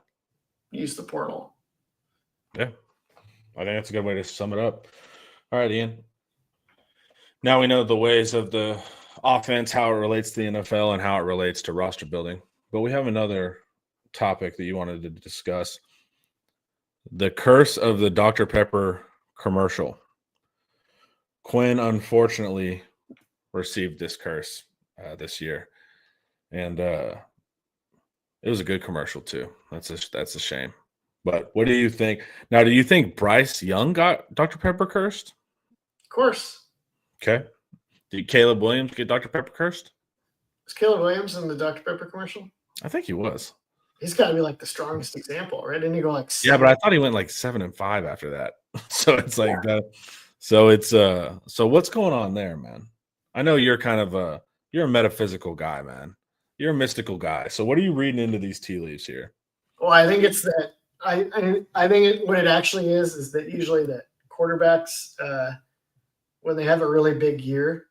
Use the portal. Yeah. I think that's a good way to sum it up. All right, Ian. Now we know the ways of the offense, how it relates to the NFL, and how it relates to roster building. But we have another topic that you wanted to discuss. The curse of the Dr. Pepper commercial. Quinn, unfortunately, received this curse this year. And it was a good commercial, too. That's a shame. But what do you think? Now, do you think Bryce Young got Dr. Pepper cursed? Of course. Okay. Did Caleb Williams get Dr. Pepper cursed? Was Caleb Williams in the Dr. Pepper commercial? I think he was. He's got to be like the strongest example, right? Didn't he go like 7? Yeah, but I thought he went like 7-5 after that. So it's like that. So it's so what's going on there, man? I know you're kind of you're a metaphysical guy, man. You're a mystical guy. So what are you reading into these tea leaves here? Well, I think it's that I think what it actually is that usually the quarterbacks when they have a really big year,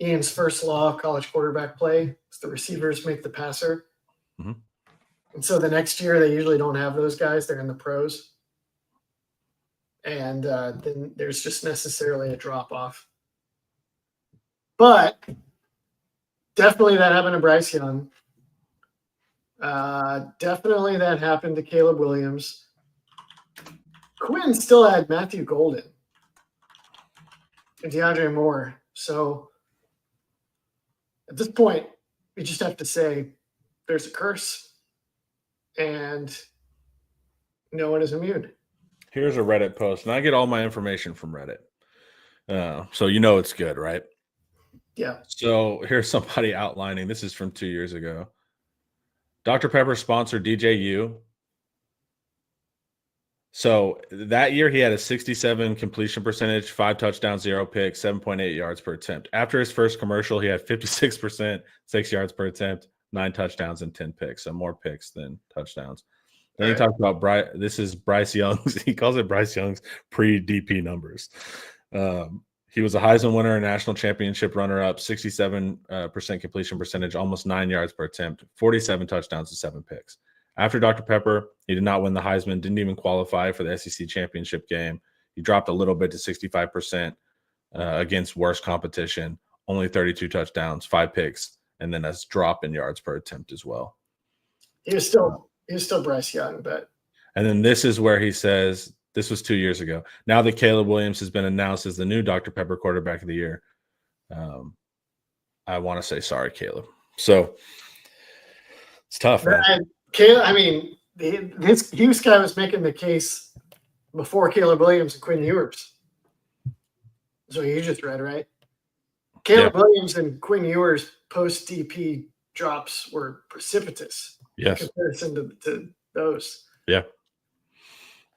Ian's first law of college quarterback play is the receivers make the passer. Mhm. And so the next year they usually don't have those guys. They're in the pros. And then there's just necessarily a drop off. But definitely that happened to Bryce Young. Definitely that happened to Caleb Williams. Quinn still had Matthew Golden and DeAndre Moore. So at this point, we just have to say there's a curse and no one is immune. Here's a Reddit post, and I get all my information from Reddit. So you know it's good, right? Yeah. So here's somebody outlining. This is from 2 years ago. Dr. Pepper sponsored DJU. So that year he had a 67 completion percentage, 5 touchdowns, 0 picks, 7.8 yards per attempt. After his first commercial, he had 56%, 6 yards per attempt, 9 touchdowns, and 10 picks. So more picks than touchdowns. Then he talks about this is Bryce Young's. He calls it Bryce Young's pre-DP numbers. He was a Heisman winner, a national championship runner-up, 67% completion percentage, almost 9 yards per attempt, 47 touchdowns and 7 picks. After Dr. Pepper, he did not win the Heisman, didn't even qualify for the SEC championship game. He dropped a little bit to 65% against worse competition, only 32 touchdowns, 5 picks, and then a drop in yards per attempt as well. He was still Bryce Young, but. And then this is where he says, this was 2 years ago. Now that Caleb Williams has been announced as the new Dr. Pepper quarterback of the year, I want to say sorry, Caleb. So it's tough, man. Caleb, I mean, this Hughes guy was making the case before Caleb Williams and Quinn Ewers. So you just read, right? Caleb Williams and Quinn Ewers post DP drops were precipitous. Yes. In comparison to those. Yeah.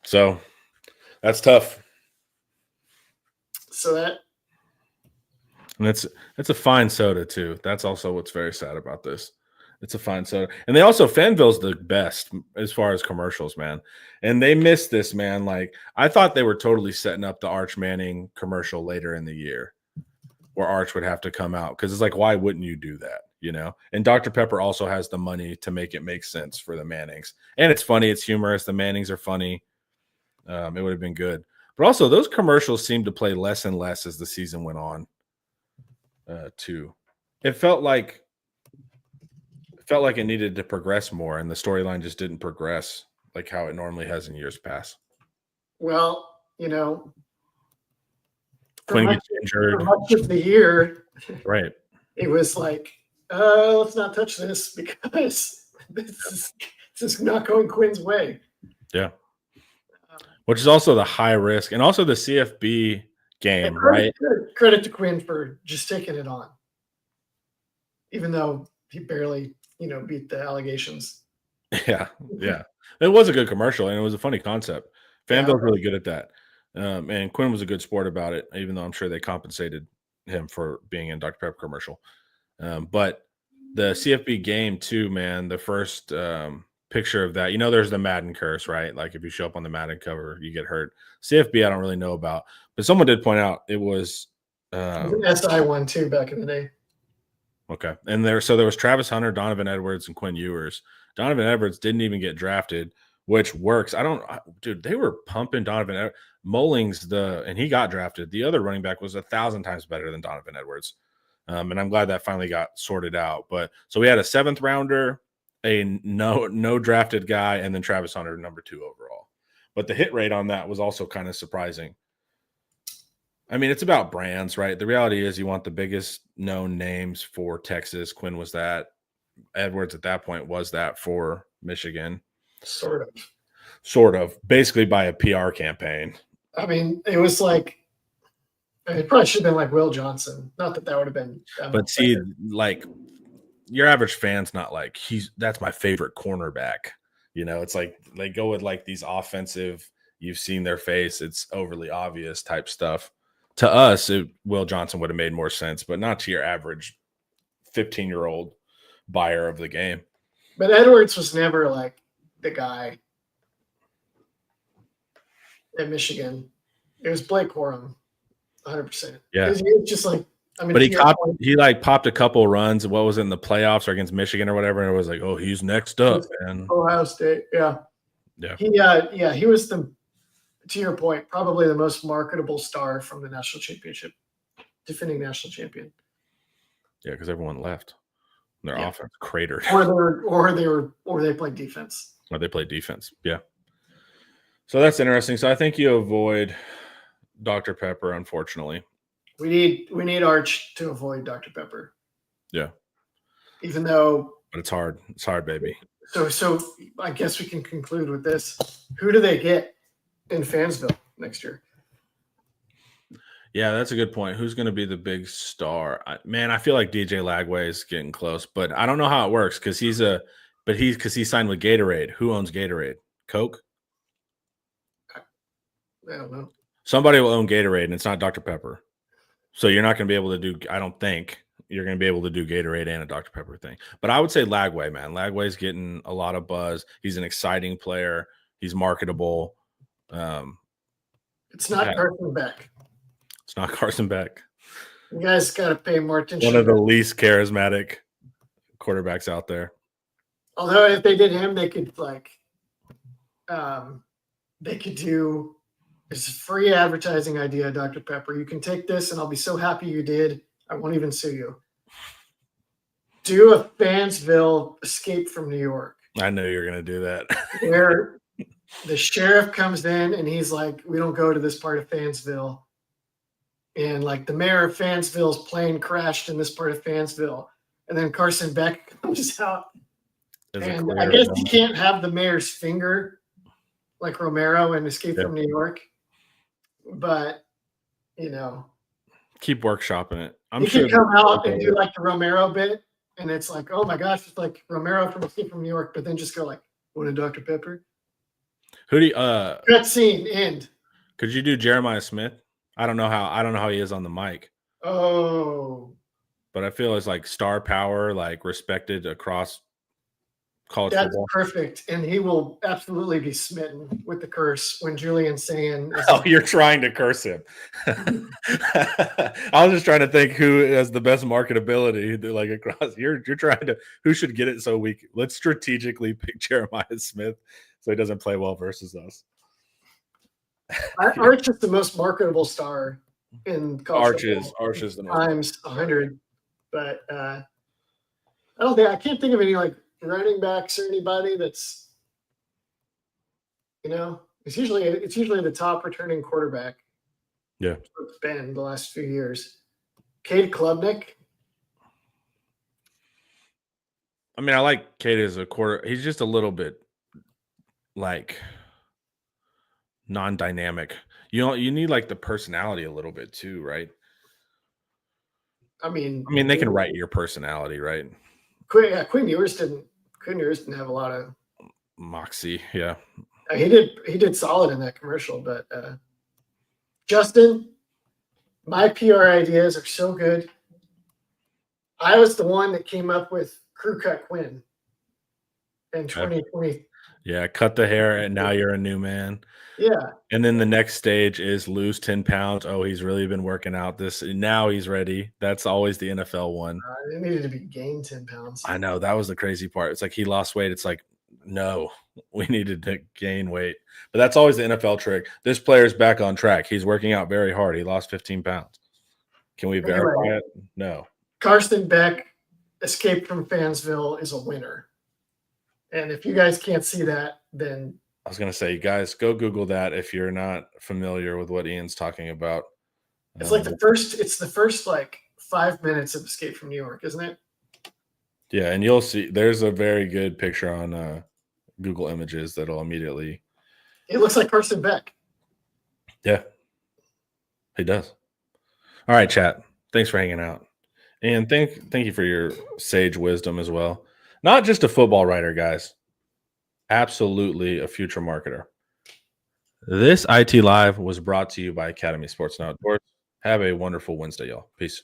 So that's tough. So that. And it's a fine soda too. That's also what's very sad about this. It's a fine soda. And they also, Fanville's the best as far as commercials, man. And they missed this, man. Like, I thought they were totally setting up the Arch Manning commercial later in the year where Arch would have to come out. Because it's like, why wouldn't you do that? You know? And Dr. Pepper also has the money to make it make sense for the Mannings. And it's funny. It's humorous. The Mannings are funny. It would have been good. But also, those commercials seemed to play less and less as the season went on, too. It felt like it needed to progress more, and the storyline just didn't progress like how it normally has in years past. Well, you know, Quinn gets injured for much of the year, right? It was like, let's not touch this because this is not going Quinn's way. Yeah, which is also the high risk, and also the CFB game, right? Credit to Quinn for just taking it on, even though he barely, beat the allegations. Yeah. It was a good commercial, and it was a funny concept. Fanville's really good at that. And Quinn was a good sport about it, even though I'm sure they compensated him for being in Dr. Pepper commercial. But the CFB game too, man, the first picture of that, there's the Madden curse, right? Like if you show up on the Madden cover, you get hurt. CFB, I don't really know about, but someone did point out it was It was an SI one too back in the day. Okay. And there was Travis Hunter, Donovan Edwards, and Quinn Ewers. Donovan Edwards didn't even get drafted, which works. Dude, they were pumping Donovan Edwards. Mullings, and he got drafted. The other running back was 1,000 times better than Donovan Edwards. And I'm glad that finally got sorted out. But so we had a 7th rounder, a no drafted guy, and then Travis Hunter, number 2 overall. But the hit rate on that was also kind of surprising. I mean, it's about brands, right? The reality is you want the biggest known names for Texas. Quinn was that. Edwards at that point was that for Michigan. Sort of. Basically by a PR campaign. I mean, it was like, it probably should have been like Will Johnson. Not that would have been. But see, like, your average fan's not like, that's my favorite cornerback. You know, it's like they go with like these offensive, you've seen their face, it's overly obvious type stuff. To us, Will Johnson would have made more sense, but not to your average 15-year-old buyer of the game. But Edwards was never like the guy at Michigan. It was Blake Corum, 100%. Yeah, he was just like, I mean, but he popped a couple runs. What was it in the playoffs or against Michigan or whatever? And it was like, oh, he's next up. And Ohio State, yeah. He was to your point, probably the most marketable star from the national championship, defending national champion. Yeah, because everyone left. Their offense cratered. Or they played defense. Or they played defense. Yeah. So that's interesting. So I think you avoid Dr. Pepper, unfortunately. We need Arch to avoid Dr. Pepper. Yeah. Even though. But it's hard. It's hard, baby. So I guess we can conclude with this. Who do they get in Fansville next year? Yeah, that's a good point. Who's going to be the big star? I feel like DJ Lagway is getting close, but I don't know how it works because he signed with Gatorade. Who owns Gatorade? Coke? I don't know. Somebody will own Gatorade, and it's not Dr. Pepper. So you're not going to be able to do. I don't think you're going to be able to do Gatorade and a Dr. Pepper thing. But I would say Lagway, man. Lagway's getting a lot of buzz. He's an exciting player. He's marketable. It's not Carson Beck. It's not Carson Beck. You guys got to pay more attention. One of the least charismatic quarterbacks out there. Although if they did him, they could do this free advertising idea, Dr. Pepper. You can take this, and I'll be so happy you did. I won't even sue you. Do a Fansville Escape from New York. I knew you were going to do that. Where the sheriff comes in, and he's like, we don't go to this part of Fansville. And like the mayor of Fansville's plane crashed in this part of Fansville. And then Carson Beck comes out. And I guess you can't have the mayor's finger like Romero in Escape from New York. But, keep workshopping it. I'm sure come out and do like the Romero bit. And it's like, oh my gosh, it's like Romero from Escape from New York. But then just go like, what a Dr. Pepper? Who do you cut scene end. Could you do Jeremiah Smith? I don't know how he is on the mic. Oh. But I feel it's like star power, like respected across college football. That's perfect. And he will absolutely be smitten with the curse when Julian's saying you're trying to curse him. I was just trying to think who has the best marketability like across you're trying to who should get it so let's strategically pick Jeremiah Smith so he doesn't play well versus us. Arch is the most marketable star in college. Arch is the most times 100. But I can't think of any like running backs or anybody that's it's usually the top returning quarterback. Yeah. It's been the last few years. Cade Klubnik. I mean, I like Cade as a quarter. He's just a little bit like non-dynamic. You need like the personality a little bit too, right? I mean they can write your personality, right? Quinn Ewers didn't have a lot of moxie. Yeah, he did solid in that commercial. But Justin, my PR ideas are so good. I was the one that came up with Crew Cut Quinn in 2020. Yeah, cut the hair and now you're a new man. Yeah. And then the next stage is lose 10 pounds. Oh, he's really been working out this. Now he's ready. That's always the NFL one. It needed to be gained 10 pounds. I know. That was the crazy part. It's like he lost weight. It's like, no, we needed to gain weight. But that's always the NFL trick. This player's back on track. He's working out very hard. He lost 15 pounds. Can we verify it? No. Carson Beck, Escape from Fansville, is a winner. And if you guys can't see that, then I was going to say, you guys, go Google that if you're not familiar with what Ian's talking about. it's like it's the first like 5 minutes of Escape from New York, isn't it? Yeah, and you'll see there's a very good picture on Google Images that'll immediately. It looks like Carson Beck. Yeah, he does. All right, chat. Thanks for hanging out. And thank you for your sage wisdom as well. Not just a football writer, guys. Absolutely a future marketer. This IT Live was brought to you by Academy Sports and Outdoors. Have a wonderful Wednesday, y'all. Peace.